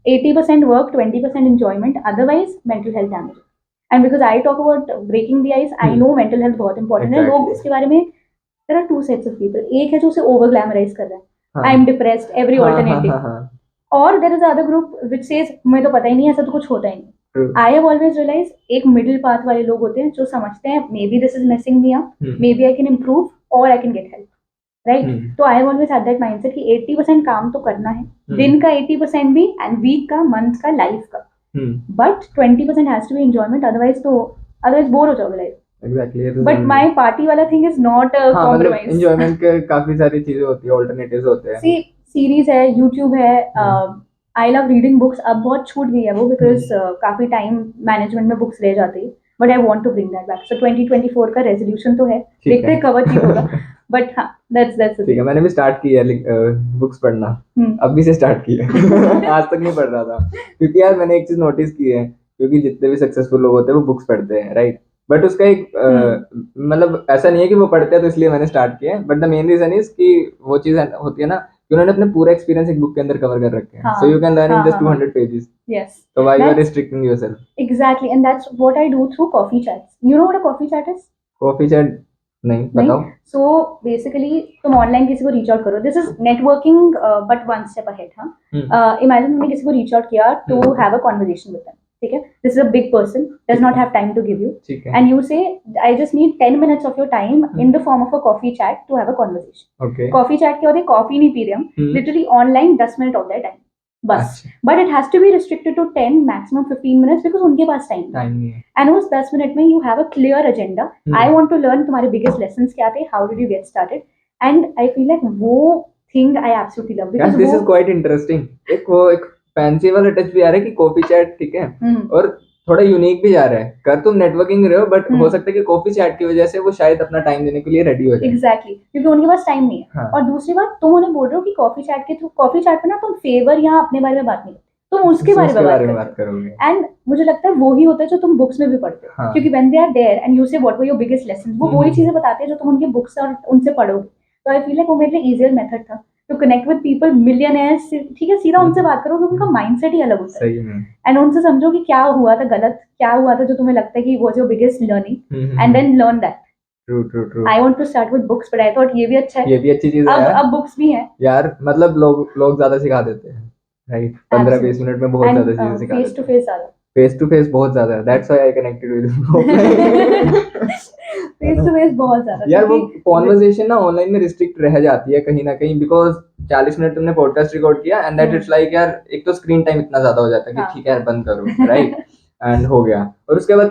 80% work, 20% enjoyment, otherwise mental health damage. And because I talk about breaking the ice, I know mental health बहुत important है। लोग उसके बारे में, there are two sets of people. एक है जो उसे over glamorize कर रहा है, I am depressed, every alternative, और there is other group which says मुझे तो पता ही नहीं है, ऐसा तो कुछ होता ही नहीं। I have always realized एक middle path वाले लोग होते हैं जो समझते हैं maybe this is messing me up, maybe I can improve or I can get help, right. तो I always had that mindset कि 80% काम तो करना है, दिन का 80% भी, एंड वीक का, मंथ का, लाइफ का, but 20% has to be enjoyment, otherwise bore हो जाओगे life. Exactly, but my party वाला thing is not a compromise. Enjoyment के काफी सारी चीजें होती है, ऑल्टरनेटिव्स होते हैं। सी सीरीज है, यूट्यूब है, आई लव रीडिंग बुक्स, अब बहुत छूट गई है वो बिकॉज काफी टाइम मैनेजमेंट में बुक्स रह जाती है, but I want to bring that back. So 2024 का रेजोल्यूशन तो है, देखते हैं कवर ठीक होगा, बट हाँ दैट्स ठीक है। मैंने भी स्टार्ट किया बुक्स पढ़ना, अभी से स्टार्ट किया। आज तक नहीं पढ़ रहा था, क्योंकि यार मैंने एक चीज नोटिस की है, क्योंकि जितने भी सक्सेसफुल लोग होते हैं वो बुक्स पढ़ते हैं, राइट, बट उसका एक मतलब ऐसा नहीं है कि वो पढ़ते हैं तो इसलिए मैंने स्टार्ट किया, but the main reason is कि वो चीज होती है ना कि उन्होंने अपने पूरा एक्सपीरियंस एक बुक के अंदर कवर कर रखे हैं, so you can learn in just 200 pages. Yes. So why you are restricting yourself? Exactly, and that's what I do through coffee chats. You know what a coffee chat is? Coffee chat नहीं, बताओ। So basically तुम online किसी को reach out करो, this is networking but one step ahead. हाँ, imagine तुमने किसी को रीच आउट किया to have a conversation with them, ठीक है, this is a big person, does not have time to give you, and you say I just need 10 minutes of your time in the form of a coffee chat to have a conversation. Coffee chat क्या होता है, coffee नहीं पी रहे हम, literally online 10 minute of that time बस, but it has to be restricted to 10 maximum 15 minutes because उनके पास टाइम नहीं है, एंड उस 10 मिनट में you have a clear agenda. I want to learn तुम्हारे बिगेस्ट लेसन्स क्या थे, how did you get started, and I feel like वो thing I absolutely love, because this is quite interesting. एक fancy वाला touch भी आ रहा है कि कॉफी चैट, ठीक है, और थोड़ा यूनिक भी जा रहा है, कर तुम नेटवर्किंग रहे हो, बट हो सकता है कि कॉफी चैट की वजह से वो शायद अपना टाइम देने के लिए रेडी हो जाए। एग्जैक्टली, क्योंकि उनके पास टाइम नहीं है। हाँ. और दूसरी बात, तुम उन्हें बोल रहे हो कि कॉफी चैट के थ्रू, कॉफी चैट पे ना तुम फेवर या अपने बारे में बात नहीं करते, तुम उसके बारे में बात करोगे, एंड मुझे लगता है वो ही होता है जो तुम बुक्स में भी पढ़ते हो। हाँ. क्योंकि when they are there and you say what were your biggest lesson, वो वही चीजें बताते हैं जो तुम उनके बुक्स और उनसे पढ़ोगे। तो आई फील लाइक वो मेरे लिए इजियर मेथड था to connect with people, millionaires, ठीक है, सीधा उनसे बात करो क्योंकि उनका माइंडसेट ही अलग होता है, एंड उनसे समझो कि क्या हुआ था गलत, क्या हुआ था जो तुम्हें लगता है कि was your biggest learning, and then learn that. True. I want to start with books, but I thought ये भी अच्छा है, ये भी अच्छी चीज है। अब बुक्स भी हैं यार, मतलब लोग ज्यादा सिखा देते हैं, राइट, 15-20 मिनट में बहुत ज्यादा चीजें सिखा देते हैं। फेस टू फेस ज्यादा, फेस टू फेस बहुत ज्यादा है, that's why I connected with face to face बहुत ज्यादा यार। वो कॉन्वर्सेशन ना ऑनलाइन में रिस्ट्रिक्ट रह जाती है कहीं ना कहीं, बिकॉज 40 मिनट तुमने पॉडकास्ट रिकॉर्ड किया एंड दैट इट्स लाइक यार, एक तो स्क्रीन टाइम इतना ज्यादा हो जाता है कि ठीक है यार बंद करो, राइट, एंड हो गया, और उसके बाद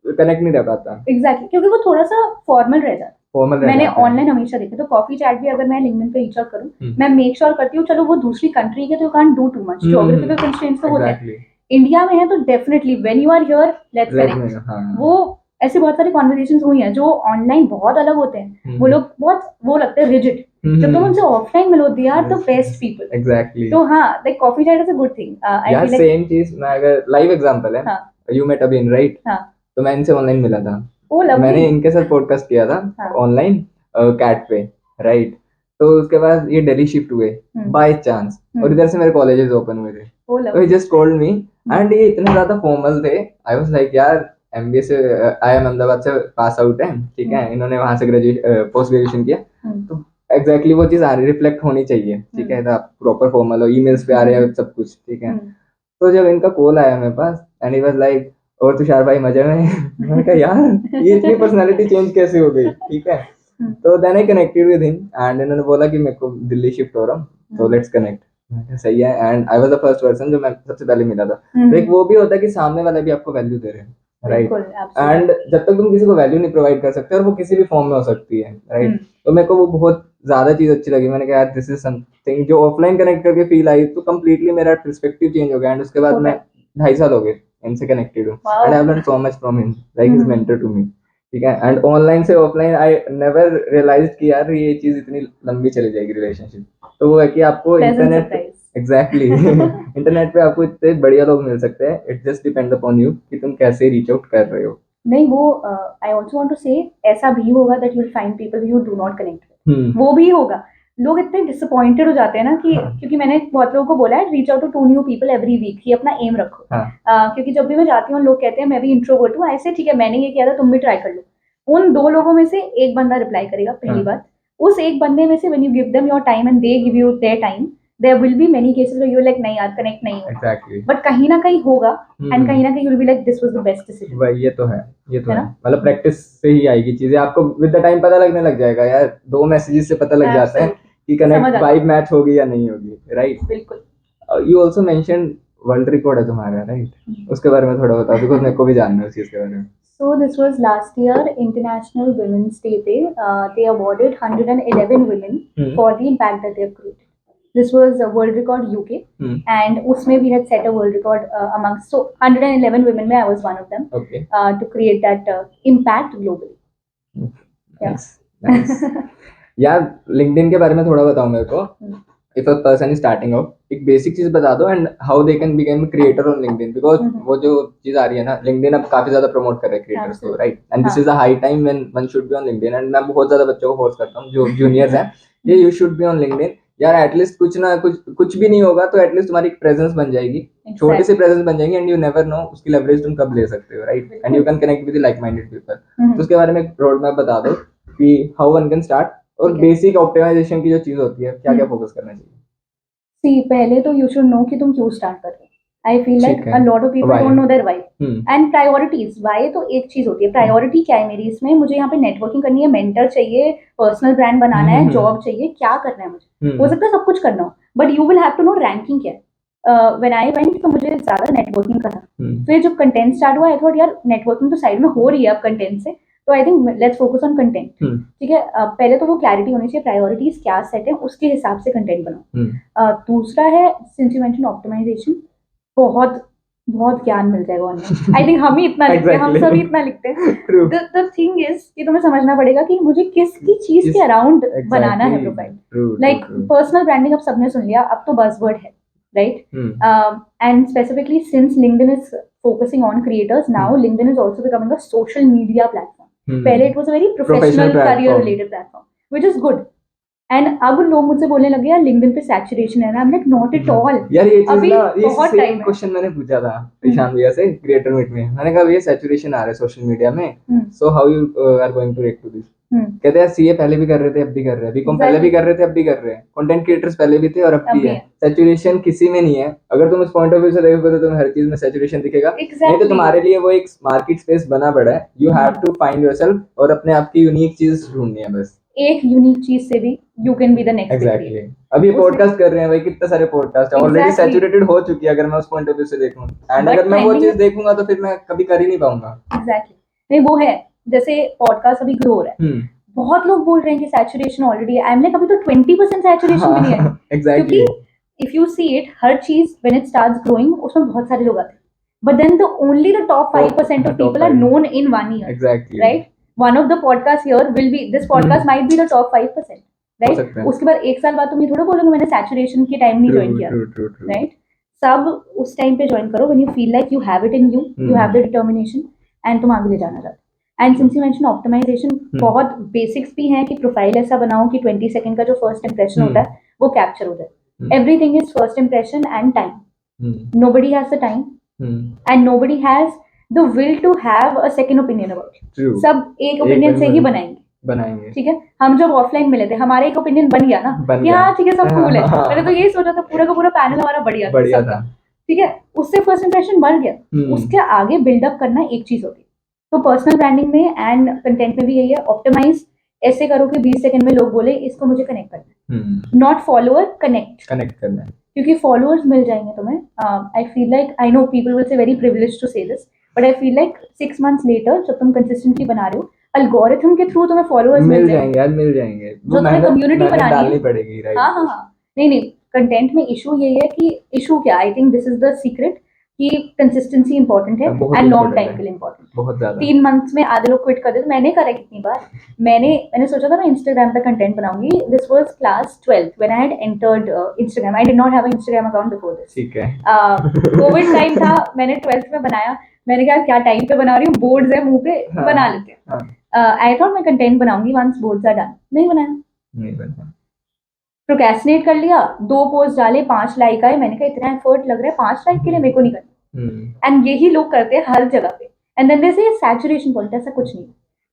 कनेक्ट नहीं रह पाता। एग्जैक्टली, क्योंकि वो थोड़ा सा फॉर्मल रह जाता है। फॉर्मल रह मैंने जाता है। ऑनलाइन हमेशा देखे तो कॉफी चैट भी अगर मैं लिंक्डइन पे रीच आउट करूँ, हम्म। मैं मेक श्योर करती हूँ चलो वो दूसरी कंट्री के तो you can't do too much, geographical constraints तो होते हैं। एग्जैक्टली। इंडिया में है तो definitely when you are here let's Let connect. me- हाँ। वो ऐसे बहुत सारी कॉन्वर्सेशंस हुई हैं जो ऑनलाइन बहुत अलग होते हैं, वो लोग बहुत वो लगते हैं रिजिड, जब तुम उनसे ऑफलाइन मिलो they are the best people. Exactly. तो हाँ, like coffee chat is a good thing. I यार फील लाइक सेम चीज, मैं अगर लाइव एग्जांपल है, हाँ यू मेट अबीन राइट, हाँ तो मैं इनसे ऑनलाइन मिला था। Oh lovely. मैंने इनके साथ पॉडकास्ट किया था हाँ ऑनलाइन कैट पे, राइट। तो उसके बाद ये दिल्ली शिफ्ट हुए बाय चांस, और इधर से मेरे कॉलेजेस ओपन हुए थे। ओ तो ही lovely. Just called me and ये इतने ज्यादा फॉर्मल थे। आई वाज लाइक यार एमबीए से, IIM अहमदाबाद से पास आउट है, ठीक है, इन्होंने वहां से ग्रेजुएशन पोस्ट ग्रेजुएशन किया, तो एग्जैक्टली वो चीज आ रही रिफ्लेक्ट होनी चाहिए, ठीक है, आप प्रॉपर फॉर्मल हो, ईमेल्स पे आ रहे हैं सब कुछ, ठीक है। तो जब इनका कॉल आया मेरे पास एंड ही वाज लाइक और तुषार भाई मजे में मैंने कहा यार ये इतनी पर्सनालिटी चेंज कैसे हो गई, ठीक है। तो then I connected with him and इन्होंने बोला कि मेरे को दिल्ली शिफ्ट हो रहा हूँ तो लेट्स कनेक्ट। मैंने कहा सही है, and I was the first person जो मैं सबसे पहले मिला था। तो एक वो भी होता है कि सामने वाला भी आपको वैल्यू दे रहे हैं, राइट। एंड जब तक तुम किसी को वैल्यू नहीं प्रोवाइड कर सकते, और वो किसी भी फॉर्म में हो सकती है, राइट। तो मेरे को वो बहुत ज्यादा चीज अच्छी लगी। मैंने कहा यार दिस इज समथिंग जो ऑफलाइन कनेक्ट करके फील आई, तो कंप्लीटली मेरा पर्सपेक्टिव चेंज हो गया। एंड उसके बाद मैं 2.5 साल हो गए इनसे कनेक्टेड हूँ, and I have learn so much from him, like his mentor to me, ठीक है। एंड ऑनलाइन से ऑफलाइन आई नेवर रियलाइज कि यार ये चीज इतनी लंबी चली जाएगी रिलेशनशिप। तो वो है कि आपको इंटरनेट, एग्जैक्टली इंटरनेट पे आपको इतने बढ़िया लोग मिल सकते हैं, it just depend upon you कि तुम कैसे रीच आउट कर रहे हो। नहीं वो आई ऑल्सो वांट टू से ऐसा भी होगा that you will find people you do not connect with, वो भी होगा। लोग इतने डिसअपॉइंटेड हो जाते हैं ना कि क्योंकि मैंने बहुत लोगों को बोला है reach out to 2 new people every week, ये अपना एम रखो। क्योंकि जब भी मैं जाती हूँ लोग कहते हैं मैं भी इंट्रोवर्ट हूँ, ऐसे ठीक है मैंने ये किया था तुम भी ट्राई कर लो। उन 2 लोगों में से एक बंदा रिप्लाई करेगा, पहली बात। उस एक बंदे में से when you give them your time and they give you their time, there will be many cases where you're like नहीं यार कनेक्ट नहीं हो, एग्जैक्टली, बट कहीं ना कहीं होगा एंड कहीं ना कहीं you'll be like this was the best decision। भाई ये तो है, ये तो है, मतलब प्रैक्टिस से ही आएगी चीजें, आपको विद द टाइम पता लगने लग जाएगा यार, 2 मैसेजेस से पता लग जाता है कि कनेक्ट वाइब मैच होगी या नहीं होगी, राइट। बिल्कुल। You also mention world record है तुम्हारा, राइट, उसके बारे में थोड़ा बताओ, बिकॉज़ मेरे को भी जानना है उस चीज के बारे में। So this was last year International Women's Day पे they awarded 111 women for the impact that they have created. This was a world record UK and उसमें we had set a world record amongst, so 111 women में I was one of them, okay, to create that impact globally। nice, nice। यार LinkedIn के बारे में थोड़ा बताओ मेरे को। If a person is starting out, एक बेसिक चीज बता दो and how they can become creator on LinkedIn, because वो जो चीज आ रही है ना, लिंक्डइन अब काफी ज्यादा प्रमोट कर रहे हैं क्रिएटर्स को, right. And this is a high time when one should be on LinkedIn, and मैं बहुत ज्यादा बच्चों को फोर्स करता हूँ जो जूनियर्स हैं, ये you should be on LinkedIn यार। एटलीस्ट कुछ ना कुछ भी नहीं होगा तो एटलीस्ट तुम्हारी प्रेजेंस बन जाएगी, छोटी सी प्रेजेंस बन जाएगी, एंड यू नेवर नो उसकी लेवरेज तुम कब ले सकते हो, right. And you can connect with like minded people. तो उसके बारे में एक रोड मैप बता दो कि हाउ वन कैन स्टार्ट, और बेसिक ऑप्टिमाइजेशन की जो चीज होती है क्या क्या फोकस करना चाहिए। सी पहले तो यू शुड नो कि तुम क्यों स्टार्ट कर रहे हो। I feel like a lot of people don't know their why and priorities. Why तो एक चीज होती है, प्रायोरिटी क्या है मेरी इसमें, मुझे यहाँ पे नेटवर्किंग करनी है, मेंटर चाहिए, पर्सनल ब्रांड बनाना है, जॉब चाहिए, क्या करना है मुझे। हो सकता है सब कुछ करना हो, but you will have to know ranking क्या है। व्हेन आई वेंट तो मुझे ज्यादा नेटवर्किंग करना, फिर जब कंटेंट स्टार्ट हुआ आई थॉट यार नेटवर्किंग तो साइड में हो रही है अब कंटेंट से, तो I think let's focus on content, ठीक है। पहले तो वो क्लैरिटी होनी चाहिए, प्रायोरिटीज क्या सेट है, उसके हिसाब से कंटेंट बनाओ। दूसरा है सिंस यू मेंशन ऑप्टिमाइजेशन, बहुत बहुत ज्ञान मिल जाएगा ऑनलाइन। आई थिंक हम ही इतना लिखते हैं, हम सभी इतना लिखते हैं। द थिंग इज कि तुम्हें समझना पड़ेगा कि मुझे किसकी चीज के अराउंड बनाना है प्रोफाइल। लाइक पर्सनल ब्रांडिंग अब सबने सुन लिया, अब तो बज़वर्ड है, right? And specifically since LinkedIn is focusing on creators, now LinkedIn is also becoming a social media platform. पहले it was a very professional career related platform, which is good. And अब लोग मुझसे बोलने लगे यार LinkedIn पे saturation है ना, I'm like not at all। यार ये चीज ना, ये सेम क्वेश्चन मैंने पूछा था ईशान भैया से क्रिएटर मीट में। मैंने कहा ये सैचुरेशन आ रहा है सोशल मीडिया में, so how you are going to react to this. कहते हैं सीए पहले भी कर रहे थे अब भी कर रहे हैं, बीकॉम पहले भी कर रहे थे अब भी कर रहे हैं, कंटेंट क्रिएटर्स पहले भी थे और अब भी है। सैचुरेशन किसी में नहीं है। अगर तुम उस पॉइंट ऑफ व्यू से देखोगे तो तुम्हें हर चीज में सैचुरेशन दिखेगा, नहीं तो तुम्हारे लिए वो एक मार्केट स्पेस बना पड़ा है। You have to find yourself और अपने आप की यूनिक चीज ढूंढनी है बस। एक यूनिक चीज से भी you can be the next. Exactly. अभी पॉडकास्ट कर रहे हैं भाई, कितने सारे पॉडकास्ट है, ऑलरेडी सैचुरेटेड हो चुकी है अगर मैं उस पॉइंट ऑफ व्यू से देखूं, एंड अगर मैं वो चीज देखूंगा तो फिर मैं कभी कर ही नहीं पाऊंगा। एग्जैक्टली। नहीं वो है, जैसे पॉडकास्ट अभी ग्रो हो रहा है, बहुत लोग बोल रहे हैं कि सैचुरेशन ऑलरेडी है। आई एम लाइक अभी तो 20% सैचुरेशन भी नहीं है। एग्जैक्टली, क्योंकि इफ यू सी इट, हर चीज व्हेन इट स्टार्ट्स ग्रोइंग उसमें बहुत सारे लोग आते हैं, but then the only the top 5% of people are known in 1 year, exactly, right? One of the podcast here will be, this podcast might be the top 5%, right? उसके बाद 1 साल बाद तुम ये थोड़ा बोलोगे मैंने सैचुरेशन के टाइम नहीं ज्वाइन किया, राइट? सब उस टाइम पे ज्वाइन करो when you feel like you have it in you, you have the determination and तुम आगे ले जाना चाहते हो। And since you mention optimization, बहुत बेसिक्स भी हैं कि प्रोफाइल ऐसा बनाओ कि 20 सेकंड का जो फर्स्ट इंप्रेशन होता है वो कैप्चर हो जाए। Everything is first impression and time. Nobody has the time and nobody has the will to have a second opinion about it. सब एक ओपिनियन से ही बनाएंगे, ठीक है? हम जब ऑफलाइन मिले थे हमारा एक ओपिनियन बन गया ना कि हाँ ठीक है सब कूल है। मैंने तो यही सोचा था, पूरा का पूरा पैनल हमारा बढ़िया था, ठीक है? उससे फर्स्ट इंप्रेशन बन गया। उसके आगे बिल्डअप करना एक चीज होती है। तो पर्सनल ब्रांडिंग में एंड कंटेंट में भी यही है, ऑप्टिमाइज ऐसे करो कि 20 सेकंड में लोग बोले इसको मुझे कनेक्ट करना है, नॉट फॉलोअर, कनेक्ट करना है। क्योंकि फॉलोअर्स मिल जाएंगे तुम्हें। I feel like, I know people will say very privileged to say this, but I feel like 6 months later जब तुम कंसिस्टेंटली बना रहे हो, एल्गोरिथम के थ्रू तुम्हें फॉलोअर्स मिल जाएंगे यार, मिल जाएंगे। जो तुम्हें कम्युनिटी बनानी पड़ेगी, राइट? हाँ, नहीं, कंटेंट में इशू यही है कि इशू क्या, I think this is the secret कि कंसिस्टेंसी इंपॉर्टेंट है एंड लॉन्ग टाइम के लिए इंपॉर्टेंट, बहुत ज्यादा। 3 months में आधे लोग क्विट कर देते। मैंने करा कितनी बार, मैंने सोचा था मैं इंस्टाग्राम पे कंटेंट बनाऊंगी। This was class 12th when I had entered Instagram. I did not have a Instagram account before this, ठीक है? कोविड टाइम था, मैंने 12th में बनाया। मैंने कहा क्या टाइम पे बना रही हूँ, बोर्ड्स है मुंह पे, बना लेते हैं। आई थॉट मैं कंटेंट बनाऊंगी वंस बोर्ड्स आर डन। नहीं बनाया, प्रोक्रेस्टिनेट कर लिया। 2 पोस्ट डाले, 5 लाइक आए। मैंने कहा इतना एफर्ट लग रहा है 5 लाइक के लिए, मेरे को नहीं करना। एंड यही लोग करते हैं हर जगह पे। एंड देन दे से सैचुरेशन पॉइंट, ऐसा कुछ नहीं।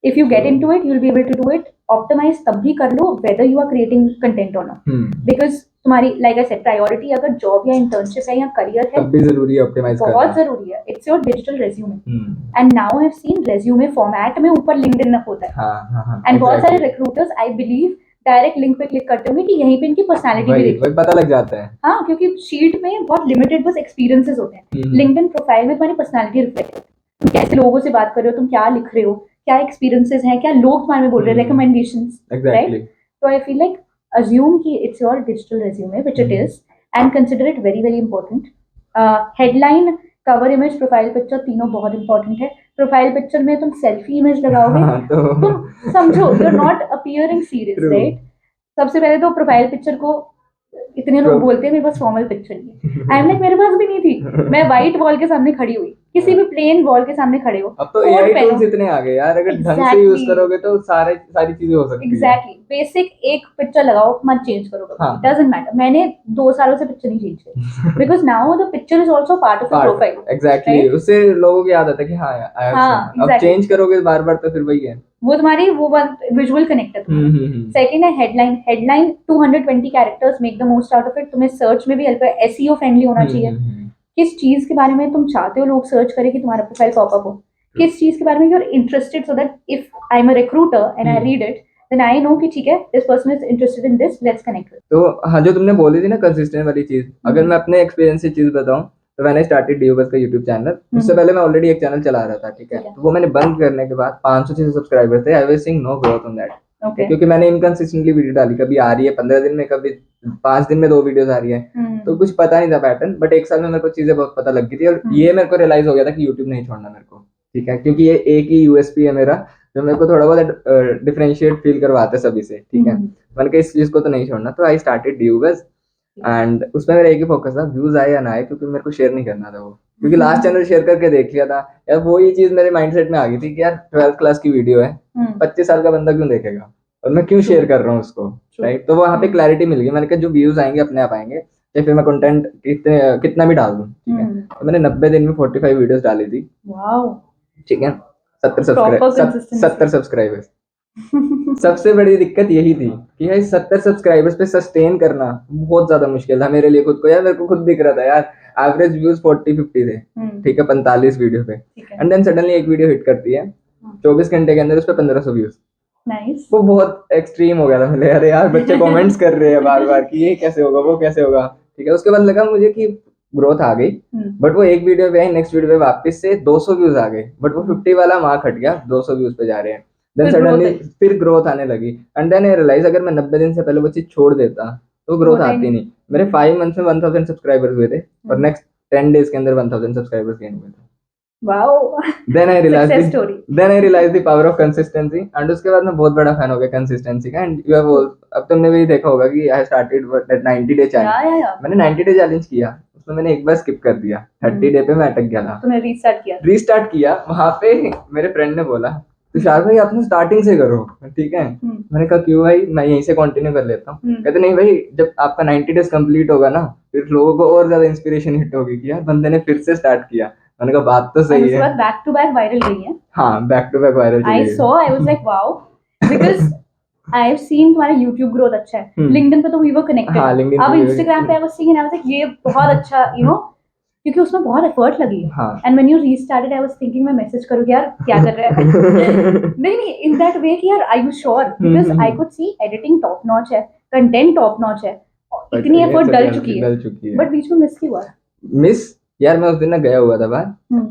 If you get into it you will be able to do it. Optimise तब भी कर लो whether you are creating content और नॉट, बिकॉज तुम्हारी लाइक आई सेड प्रायोरिटी अगर जॉब या इंटर्नशिप है या करियर है, तब भी जरूरी है ऑप्टिमाइज करना, बहुत जरूरी है। It's your digital resume. And now I have scene resume format में ऊपर लिंक्डइन अप होता है। एंड बहुत सारे recruiters I believe direct link पे क्लिक करते होंगे कि यहीं पे इनकी पर्सनालिटी भी देखो, पता लग जाता है। हाँ, क्योंकि शीट में बहुत लिमिटेड बस एक्सपीरियंसेस होते हैं। लिंक्डइन प्रोफाइल में तुम्हारी पर्सनालिटी रिफ्लेक्ट होती है, तुम कैसे लोगों से बात कर रहे हो, तुम क्या लिख रहे हो, क्या एक्सपीरियंसेस हैं, क्या लोग तुम्हारे में बोल रहे हैं, रिकमेंडेशंस, राइट? तो आई फील लाइक assume कि it's your digital resume, which it is, and consider it very very important. Headline, cover image, profile picture, तीनों बहुत इंपॉर्टेंट है। प्रोफाइल पिक्चर में तुम सेल्फी इमेज लगाओगे तुम समझो you're not appearing serious, right? सबसे पहले तो प्रोफाइल पिक्चर को इतने लोग बोलते हैं मेरे पास फॉर्मल पिक्चर नहीं है। आई एम लाइक मेरे पास भी नहीं थी। मैं व्हाइट वॉल के सामने खड़ी हुई, किसी भी प्लेन वॉल के सामने खड़े हो। अब तो एआई टूल्स इतने आ गए यार, अगर ढंग से यूज करोगे तो सारी चीजें हो सकती है। एग्जैक्टली, बेसिक एक पिक्चर लगाओ, मत चेंज करो, डजंट मैटर। मैंने 2 सालों से पिक्चर नहीं चेंज की, because now the picture is also part of your profile. Exactly, उससे लोगों की आदत है कि हाँ अब चेंज करोगे बार बार तो फिर वही है, वो तुम्हारी वो विजुअल कनेक्ट है। सेकंड है headline. Headline 220 characters, make the most out of it. तुम्हें सर्च में भी हेल्प है, एसईओ फ्रेंडली होना चाहिए। किस चीज के बारे में तुम चाहते हो लोग सर्च करें कि तुम्हारा प्रोफाइल पॉपअप हो, किस चीज के बारे में you are interested, so that if I am a recruiter and I read it then I know कि ठीक है this person is interested in this, let's connect. तो हाँ, जो तुमने बोली थी ना कंसिस्टेंट वाली चीज, अगर मैं अपने एक्सपीरियंस से चीज बताऊं तो मैंने स्टार्टेड डियोबस का यूट्यूब चैनल। उससे पहले मैं ऑलरेडी एक चैनल चला रहा था, ठीक है? तो वो मैंने बंद करने के बाद 500 सब्सक्राइबर थे। I was seeing no growth on that, क्योंकि मैंने इनकंसिस्टेंटली वीडियो डाली, कभी आ रही है 15 दिन में, कभी 5 दिन में 2 वीडियोस आ रही है। तो कुछ पता नहीं था पैटर्न, बट 1 साल में मेरे को चीजें बहुत पता लग गई थी। और ये मेरे को रियलाइज हो गया था कि यूट्यूब नहीं छोड़ना मेरे को, ठीक है? क्योंकि ये एक ही यूएसपी है मेरा जो मेरे को थोड़ा बहुत डिफरेंशिएट फील करवाता है सभी से, ठीक है? मैंने कहा इस चीज को तो नहीं छोड़ना, तो आई स्टार्टेड डियोबस। एंड उसमें मेरा एक ही फोकस था, व्यूज आए या ना आए, क्योंकि मेरे को शेयर नहीं करना था वो, क्योंकि लास्ट चैनल शेयर करके देख लिया था यार। वो ही चीज मेरे माइंडसेट में आ गई थी कि यार 12th क्लास की वीडियो है, 25 साल का बंदा क्यों देखेगा और मैं क्यों शेयर कर रहा हूँ उसको, राइट? तो वहाँ पे क्लैरिटी मिल गई। मैंने कहा जो व्यूज आएंगे अपने आप आएंगे, या फिर मैं कंटेंट कितना भी डाल दूं, ठीक है? तो मैंने 90 दिन में 45 वीडियोस डाली थी, ठीक है? 70 सब्सक्राइबर्स। सबसे बड़ी दिक्कत यही थी कि भाई 70 सब्सक्राइबर्स पे सस्टेन करना बहुत ज्यादा मुश्किल था मेरे लिए खुद को। यार मेरे को खुद दिख रहा था यार, एवरेज व्यूज 40-50 थे, ठीक है? 45 वीडियो पे। एंड देन सडनली एक वीडियो हिट करती है, 24 घंटे के अंदर उस पर 1500 व्यूज। नाइस। वो बहुत एक्सट्रीम हो गया था मेरे। अरे यार बच्चे कमेंट्स कर रहे हैं बार बार कि ये कैसे होगा, वो कैसे होगा, ठीक है? उसके बाद लगा मुझे कि ग्रोथ आ गई, बट वो एक वीडियो पे आई, नेक्स्ट वीडियो पे वापस से 200 व्यूज आ गए, बट वो 50 वाला मार्क हट गया, 200 व्यूज पे जा रहे हैं। देन सडनली फिर ग्रोथ आने लगी, एंड देन आई रियलाइज अगर मैं 90 दिन से पहले वो चीज छोड़ देता तो ग्रोथ आती नहीं। मेरे 5 मंथ्स में 1000 सब्सक्राइबर्स हुए थे, और नेक्स्ट 10 डेज के अंदर 1000 सब्सक्राइबर्स गेन हुए थे। Wow. Then I realized Success story. then I realized the power of consistency, and उसके बाद मैं बहुत बड़ा फैन हो गया कंसिस्टेंसी का। एंड यू हैव, अब तुमने भी देखा होगा कि I started that 90 day challenge. मैंने 90 डे चैलेंज किया, उसमें मैंने एक बार स्किप कर दिया, 30 डे पे मैं अटक गया था। तुमने रीस्टार्ट किया वहां पे मेरे फ्रेंड ने बोला तुषार भाई आपने स्टार्टिंग से करो, ठीक है। मैंने कहा क्यों भाई, मैं यहीं से कंटिन्यू कर लेता हूँ। कहते नहीं भाई, जब आपका 90 डेज कंप्लीट होगा ना, फिर लोगों को और ज्यादा इंस्पिरेशन हिट होगी कि यार बंदे ने फिर से स्टार्ट किया। मैंने कहा बात तो सही है। बैक टू बैक वायरल गई है। हाँ, back to back viral. I was like wow, because I have seen तुम्हारा YouTube ग्रोथ अच्छा है। लिंक्डइन पे तो वी वर कनेक्टेड। हाँ, अब इंस्टाग्राम पे आई was seeing and I was like ये बहुत अच्छा, यू नो, क्योंकि उसमें बहुत एफर्ट लगी है। And when you restarted I was thinking मैं मैसेज करूँ यार क्या कर रहा है। नहीं इन दैट वे कि यार are you sure, because I could see editing top notch है, कंटेंट टॉप नॉच है, इतनी एफर्ट डल चुकी है, बट बीच में मिस क्यों हुआ? मिस यार, मैं उस दिन ना गया हुआ था बाहर,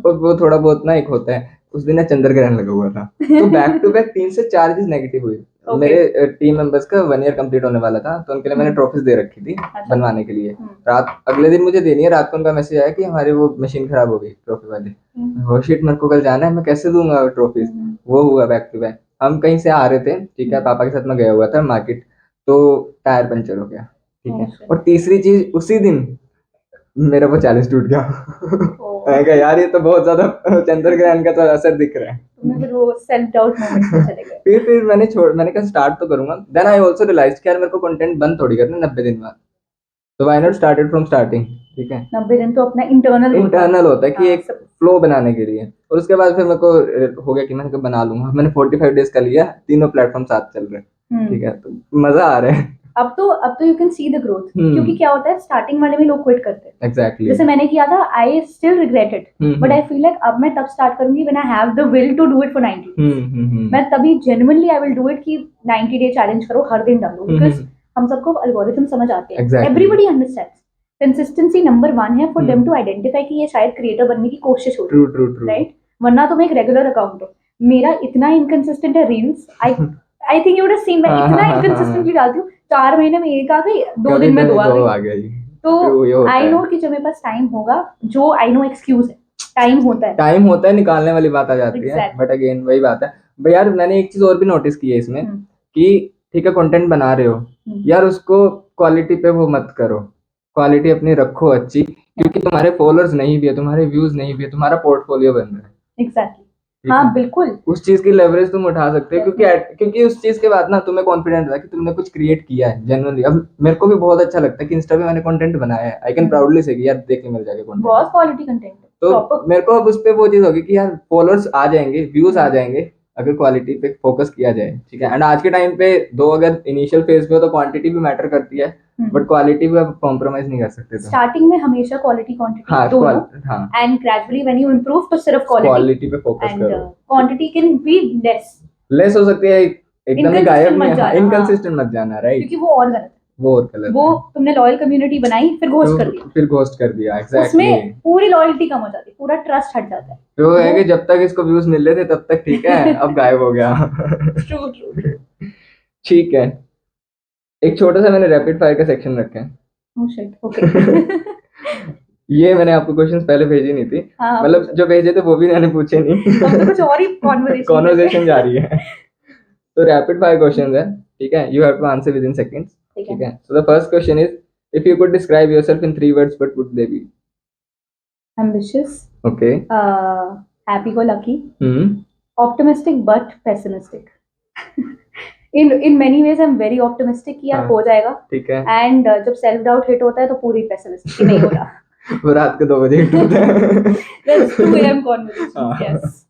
और वो थोड़ा बहुत ना एक होता है, उस दिन ना चंद्र ग्रहण लगा हुआ था, तो बैक टू बैक 3 से 4 चीज नेगेटिव हुई। मेरे टीम मेंबर्स का 1 ईयर कंप्लीट होने वाला था, तो उनके लिए मैंने ट्रॉफीज दे रखी थी बनवाने के लिए। रात अगले दिन मुझे देनी है, रात को उनका मैसेज आया कि हमारी वो मशीन खराब हो गई ट्रॉफी वाली। वो शिट, मेरे को कल जाना है, मैं कैसे दूंगा ट्रॉफीज। वो हुआ बैक टू बैक। हम कहीं से आ रहे थे, ठीक है, पापा के साथ मैं गया हुआ था मार्केट, तो टायर पंचर हो गया, ठीक है। और तीसरी चीज, उसी दिन मेरा वो चैलेंज टूट गया। मैं कहा यार ये तो बहुत ज्यादा चंद्र ग्रहण का तो असर दिख रहा है। फिर वो सेल्फ डाउट मोमेंट में चले गए। फिर मैंने कहा स्टार्ट तो करूंगा। देन आई आल्सो रियलाइज्ड कि यार मेरे को कंटेंट बंद थोड़ी करना 90 दिन बाद, तो why not started from starting, ठीक है। 90 दिन तो अपना इंटरनल होता है कि एक फ्लो बनाने के लिए, और उसके बाद फिर मेरे को हो गया कि मैंने कहा बना लूंगा। मैंने 45 डेज का लिया, तीनों प्लेटफॉर्म साथ चल रहे हैं, ठीक है, तो मजा आ रहा है। अब तो you can see the growth, क्योंकि क्या होता है स्टार्टिंग वाले में लोग क्विट करते हैं। एग्जैक्टली जैसे मैंने किया था, I still regret it, but I feel like अब मैं तब स्टार्ट करूंगी when I have the will to do it for 90 days. मैं तभी genuinely I will do it कि 90 डे चैलेंज करो, हर दिन डालो, बिकॉज हम सबको एल्गोरिथम समझ आते हैं, एवरीबॉडी अंडरस्टैंड्स। कंसिस्टेंसी नंबर 1 है फॉर देम टू आइडेंटिफाई कि ये शायद क्रिएटर बनने की कोशिश हो रही है, राइट? वरना तुम एक रेगुलर अकाउंट हो। मेरा इतना इनकंसिस्टेंट है reels, I think you would have seen, मैं इतना इनकंसिस्टेंटली डालती हूँ, 4 महीने में एक आ गई, 2 दिन में 2 आ गई। तो आई नो कि जब मेरे पास टाइम होगा, जो आई नो एक्सक्यूज है, टाइम होता है निकालने वाली बात आ जाती है। बट अगेन वही बात है भाई यार, मैंने एक चीज और भी नोटिस की है इसमें, कि ठीक है कंटेंट बना रहे हो यार, उसको क्वालिटी पे वो मत करो, क्वालिटी अपनी रखो अच्छी, क्योंकि तुम्हारे फॉलोअर्स नहीं भी है, तुम्हारे व्यूज नहीं भी है, तुम्हारा पोर्टफोलियो बन रहा है। एग्जैक्टली, हाँ बिल्कुल, उस चीज की लेवरेज तुम उठा सकते हो, क्योंकि उस चीज के बाद ना तुम्हें कॉन्फिडेंस रहा कि तुमने कुछ क्रिएट किया है जनरली। अब मेरे को भी बहुत अच्छा लगता है कि इंस्टा पे मैंने कंटेंट बनाया है, आई कैन प्राउडली से कि यार देखिए मेरे जाके कंटेंट, बहुत क्वालिटी कंटेंट है, तो मेरे को अब उस पे वो चीज होगी कि यार फॉलोअर्स आ जाएंगे, व्यूज आ जाएंगे, अगर क्वालिटी पे फोकस किया जाए, ठीक है। एंड आज के टाइम पे दो अगर इनिशियल फेज पे हो तो क्वांटिटी भी मैटर करती है, बट क्वालिटी भी आप कॉम्प्रोमाइज नहीं कर सकते। स्टार्टिंग में हमेशा क्वालिटी क्वांटिटी दोनों, and gradually when you improve तो सिर्फ क्वालिटी पे फोकस करो। क्वांटिटी कैन बी लेस हो सकती है, एकदम ही गायब नहीं, इनकंसिस्टेंट मत जाना, राइट? क्योंकि वो और गलत है, वो तुमने लॉयल कम्युनिटी बनाई फिर घोस्ट कर दिया, एग्जैक्टली। उसमें पूरी लॉयल्टी कम हो जाती है, पूरा ट्रस्ट हट जाता है। तो है कि जब तक इसको व्यूज मिल रहे थे तब तक ठीक है, अब गायब हो गया। ट्रू। ठीक है, एक छोटा सा मैंने रैपिड फायर का सेक्शन रखा है। Oh shit, okay. ये मैंने आपको क्वेश्चंस पहले भेजी नहीं थी, मतलब जो भेजे थे वो भी मैंने पूछे नहीं। अब तो कुछ और ही कॉन्वर्सेशन जा रही है। तो रैपिड फायर क्वेश्चंस है, ठीक है, you have to answer with in seconds, ठीक है। So the first question is, if you could describe yourself in 3 words, what would they be? Ambitious, okay, happy go lucky, optimistic but pessimistic. in many ways I'm very optimistic कि यार हो जाएगा, ठीक है, and जब self doubt hit होता है तो पूरी pessimistic कि नहीं होगा। वो रात के 2 बजे हिट होता है। That's 2 AM conversation, yes.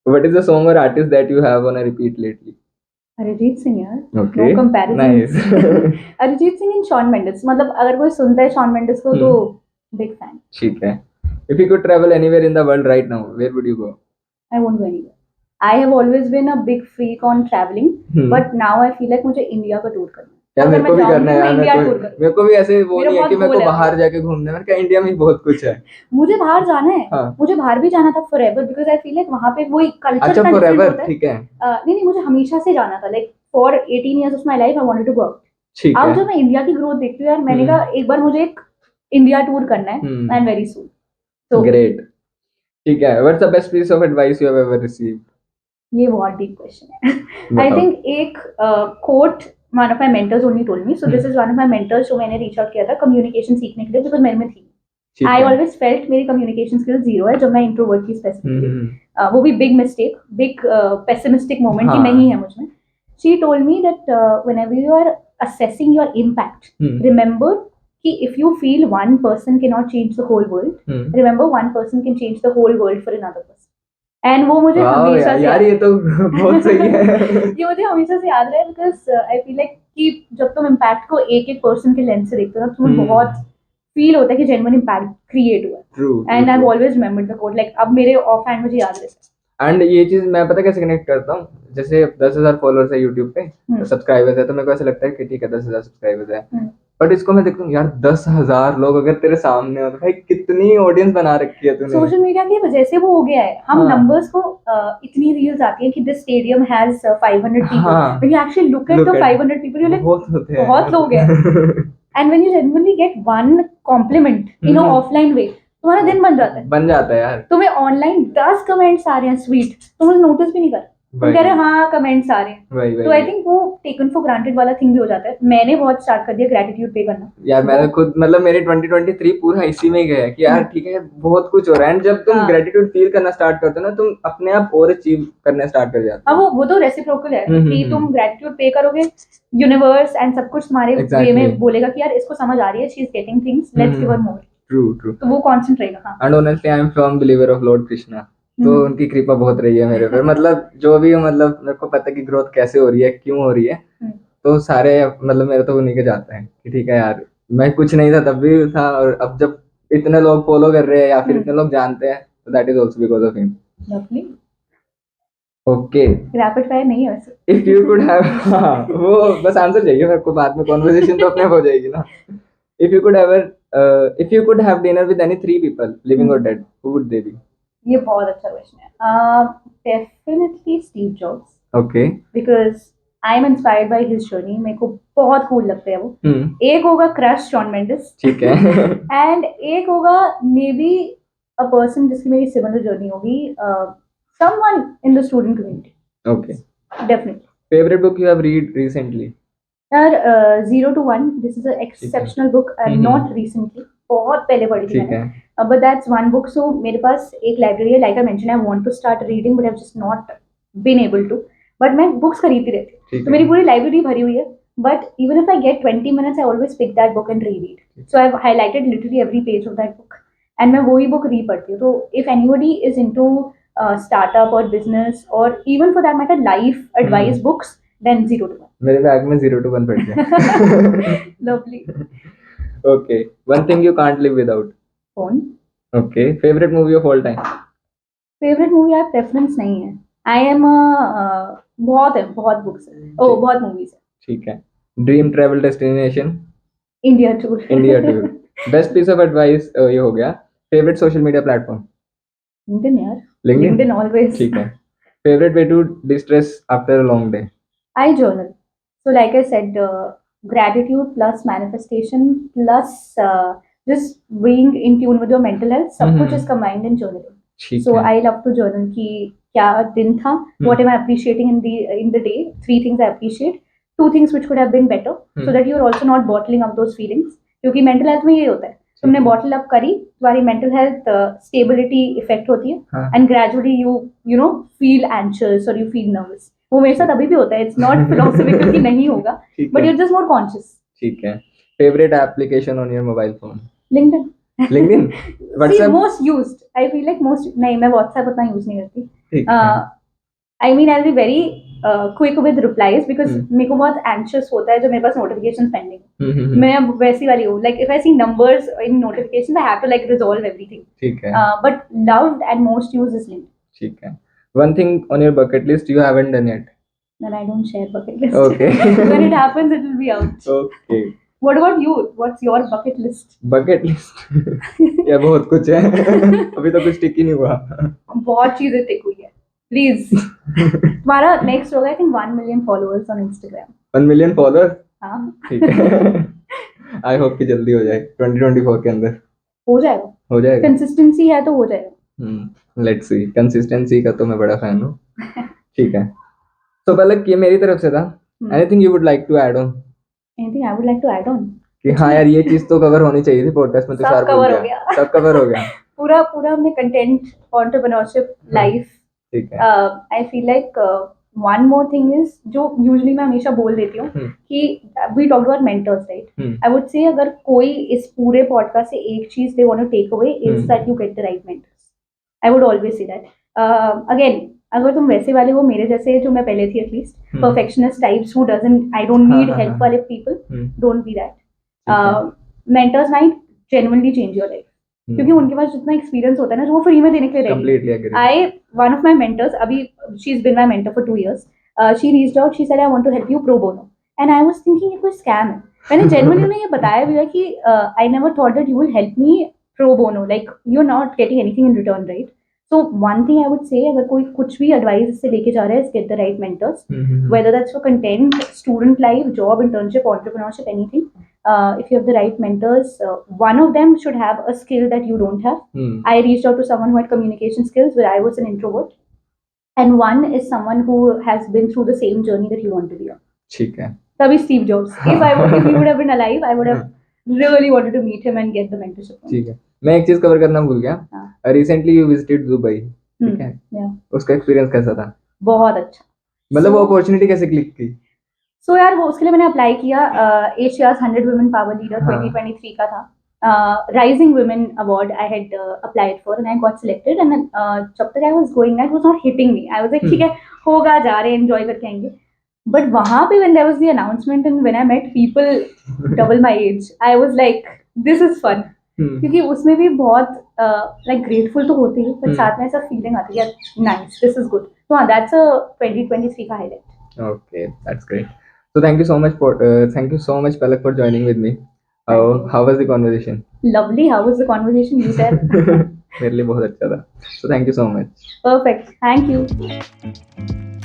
What is the song or artist that you have on a repeat lately? Arijit Singh यार, okay, no comparison. nice. Arijit Singh and Shawn Mendes, मतलब अगर कोई सुनता है शॉन मेंडिस को तो बिग फैन। ठीक है। If you could travel anywhere in the world right now, where would you go? I won't go anywhere. I have always been a big freak on traveling, but now I feel like मुझे India का tour करना यार मेरे को भी करना है यार, इंडिया टूर करूँ। मेरे को भी ऐसे वो मेरा नहीं है बहुत कि मेरे को goal है बाहर जाके घूमना है, मेरे को इंडिया में ही बहुत कुछ है। मुझे बाहर जाना है। हाँ। मुझे बाहर भी जाना था forever, because I feel like वहाँ पे वही कल्चर अच्छा इतना डिफरेंट फॉरएवर, होता है। ठीक है। नहीं मुझे हमेशा से जाना था, like for 18 years of my life I wanted to go out. ठीक अब है। जब मैं इंडिया की ग्रोथ देखती हूँ यार, मैंने कहा एक बार मुझे एक इंडिया टूर करना है एंड वेरी सून। तो ग्रेट, ठीक है। What's the best piece of advice you have ever received? ये बहुत डीप क्वेश्चन है। आई बताओ। थिंक एक quote one of my mentors only told me, so this is one of my mentors जो मैंने रीच आउट किया था communication सीखने के लिए, बिकॉज मेरे में थी। आई ऑलवेज फेल्ट मेरी कम्युनिकेशन स्किल जीरो है जब मैं इंट्रोवर्ट की स्पेसिफिकली, वो भी big mistake, big pessimistic moment की नहीं है मुझ में। She told me that whenever you are assessing your impact, remember कि if you feel one person cannot change the whole world, remember one person can change the whole world for another person. And वो मुझे हमेशा से यार ये तो बहुत सही है। ये मुझे हमेशा से याद रहा है, बिकॉज आई फील लाइक कि जब तुम इम्पैक्ट को एक एक पर्सन के लेंस से देखते हो ना, तुम्हें बहुत फील होता है कि जेन्युइन इम्पैक्ट क्रिएट हुआ है। And I always remembered the quote, like अब मेरे ऑफ हैंड मुझे याद रहता है। एंड ये चीज मैं पता कैसे कनेक्ट करता हूँ, जैसे 10,000 फॉलोअर्स है यूट्यूब पे, सब्सक्राइबर्स है, तो मेरे को ऐसा लगता है कि ठीक है 10,000 सब्सक्राइबर्स है, बट इसको मैं देखता हूँ यार 10,000 लोग अगर तेरे सामने हो तो भाई कितनी ऑडियंस बना रखी है तूने। सोशल मीडिया की वजह से वो हो गया है, हम नंबर्स को इतनी रील्स आती है कि this stadium has 500 people, when you actually look at the 500 people you like बहुत लोग हैं। And when you genuinely get one compliment in a offline way, तुम्हारा दिन बन जाता है यार। तुम्हें ऑनलाइन 10 कमेंट्स आ रहे हैं स्वीट, तुम नोटिस भी नहीं कर, तुम कह रहे हो हाँ कमेंट्स आ रहे हैं। तो आई थिंक वो टेकन फॉर ग्रांटेड वाला थिंग भी हो जाता है। मैंने बहुत स्टार्ट कर दिया ग्रेटिट्यूड पे करना यार। मैंने खुद मतलब मेरे 2023 पूरा इसी में गया कि यार ठीक है बहुत कुछ हो रहा है, एंड जब तुम ग्रेटिट्यूड फील करना स्टार्ट करते हो ना, तुम अपने आप और अचीव करने स्टार्ट कर जाते हो। वो तो रेसिप्रोकल है कि तुम ग्रेटिट्यूड पे करोगे, यूनिवर्स एंड सब कुछ तुम्हारे वे में बोलेगा कि यार इसको समझ आ रही है, she is getting things, let's give her more. True. तो वो कांस्टेंट रहेगा। And honestly I am firm believer of Lord Krishna, तो उनकी कृपा बहुत रही है मेरे पर। मतलब जो भी मतलब मेरे को पता है कि ग्रोथ कैसे हो रही है, क्यों हो रही है, तो सारे मतलब मेरे तो उन्हीं के जाते हैं कि ठीक है यार मैं कुछ नहीं था तब भी था, और अब जब इतने लोग फॉलो कर रहे हैं या फिर इतने लोग जानते हैं, तो that is also because of him. Lovely. Okay, rapid fire नहीं है वैसे। इफ यू कुड हैव वो बस आंसर चाहिए मेरे को, बाद में कन्वर्सेशन तो अपने आप हो जाएगी ना। If you could have dinner with any 3 people living और dead, who would they be? ये बहुत अच्छा क्वेश्चन है। Definitely Steve Jobs. Okay. Because I am inspired by his journey, मेरे को बहुत कूल लगते हैं वो। एक होगा क्रश शॉन मेंडिस, ठीक है। एंड एक होगा मे बी अ पर्सन जिसकी मेरी सिमिलर जर्नी होगी, someone in the student community. Okay, definitely. Favourite book you have read recently? यार 0 to 1, this is a exceptional book, not recently, बहुत पहले पढ़ी थी मैंने, but that's one book. So मेरे पास एक लाइब्रेरी है, like I mentioned, I want to start reading, but I've just not been able to. But मैं books खरीदती रहती हूँ, तो मेरी पूरी लाइब्रेरी भरी हुई है. But even if I get 20 minutes, I always pick that book and reread. So I've highlighted literally every page of that book, and मैं वही book read पढ़ती हूँ. तो if anybody is into startup or business or even for that matter life advice books, then 0 to 1. मेरे bag में 0 to 1 पड़ गया. Lovely. Okay, one thing you can't live without. Phone. Okay, favorite movie of all time? Favorite movie यार preference नहीं है. I am a बहुत books है, बहुत मूवीज है. ठीक है. Dream travel destination? India tour. India tour. Best piece of advice ये हो गया. Favorite social media platform? LinkedIn यार. LinkedIn always. ठीक है. Favorite way to distress after a long day? I journal. So like I said, gratitude plus manifestation plus just being in tune with your mental health, सब कुछ is combined in journaling. So I love to journal कि क्या दिन था, what am I appreciating in the day, 3 things I appreciate, 2 things which could have been better, so that you are also not bottling up those feelings. क्योंकि mental health में ये होता है, तुमने बॉटल अप करी, तुम्हारी मेंटल हेल्थ स्टेबिलिटी इफेक्ट होती है, and gradually you know feel anxious और यू फील नर्वस. वो मेरे साथ अभी भी होता है. इट्स नॉट फिलोसॉफिकल कि नहीं होगा, but you are just more conscious. ठीक है. Favourite application on your mobile phone? LinkedIn. LinkedIn WhatsApp most used. I feel like most नहीं, मैं व्हाट्सएप उतना यूज नहीं करती. I mean I will be very quick with replies, because मेरे को बहुत एंशियस होता है जब मेरे पास नोटिफिकेशन पेंडिंग. मैं अब वैसी वाली हूँ, like if I see numbers in notification I have to like resolve everything. ठीक है. But loved and most used is LinkedIn. ठीक है. One thing on your bucket list you haven't done yet? then I don't share bucket list. Okay. When it happens, it will be out. Okay. What about you? What's your bucket list? Bucket list या बहुत कुछ है अभी तो कुछ टिक ही नहीं हुआ बहुत चीजें टिक हुई है प्लीज तुम्हारा नेक्स्ट होगा I think 1 million followers on Instagram 1 million followers हाँ ठीक है आई होप कि जल्दी हो जाए 2024 के अंदर हो जाएगा हो जाएगा कंसिस्टेंसी है तो हो जाएगा लेट्स सी कंसिस्टेंसी का तो मैं बड़ा फैन हूँ ठीक है तो पलक ये मेरी तरफ से था anything you would like to add on anything I would like to add on कि हाँ यार ये चीज तो कवर होनी चाहिए थी पॉडकास्ट में तो सब कवर हो गया सब कवर हो गया पूरा पूरा हमने कंटेंट एंटरप्रेन्योरशिप लाइफ ठीक है I feel like one more thing is जो यूजुअली मैं हमेशा बोल देती हूँ कि we talk about mentors right I would say अगर कोई इस पूरे पॉडकास्ट से एक चीज they want to take away is that you get the right mentors I would always say that again अगर तुम वैसे वाले हो मेरे जैसे जो मैं पहले थी at least perfectionist types who doesn't I don't need help वाले people don't be that mentors might genuinely change your life क्योंकि उनके पास जितना एक्सपीरियंस होता है ना जो वो फ्री में देने के लिए ready I one of my mentors अभी she is been my mentor for 2 years she reached out she said I want to help you pro bono and I was thinking ये कोई स्कैम है मैंने genuinely उन्हें ये बताया भी है कि I never thought that you will help me pro bono like you are not getting anything in return right so one thing I would say अगर कोई कुछ भी एडवाइस इससे लेके जा रहा है is get the right mentors weather that's for content student life job internship entrepreneurship anything if you have the right mentors, one of them should have a skill that you don't have. I reached out to someone who had communication skills where I was an introvert. And one is someone who has been through the same journey that you want to be on. ठीक है तभी Steve Jobs. If he would have been alive, I would have really wanted to meet him and get the mentorship. ठीक है मैं एक चीज cover करना भूल गया रिसेंटली यू विजिटेड दुबई ठीक है उसका एक्सपीरियंस कैसा था बहुत अच्छा मतलब वो अपॉर्चुनिटी कैसे क्लिक की सो यार वो उसके लिए मैंने अप्लाई किया एशियाज 100 वुमेन पावर लीडर 2023 का था rising women award I had applied for and I got selected and जब तक I was going that was not hitting me I was like ठीक है होगा जा रहे हैं एंजॉय करके आएंगे बट वहां पे when there was the announcement and when I met people double my age I was like this is fun क्योंकि उसमें भी बहुत लाइक ग्रेटफुल तो होती है बट साथ में ऐसा फीलिंग आती है नाइस दिस इज गुड तो हाँ दैट्स अ 2023 का highlight okay that's great So thank you so much Palak for joining with me. How was the conversation? Lovely. How was the conversation? You said. मेरे लिए बहुत अच्छा था. So thank you so much. Perfect. Thank you.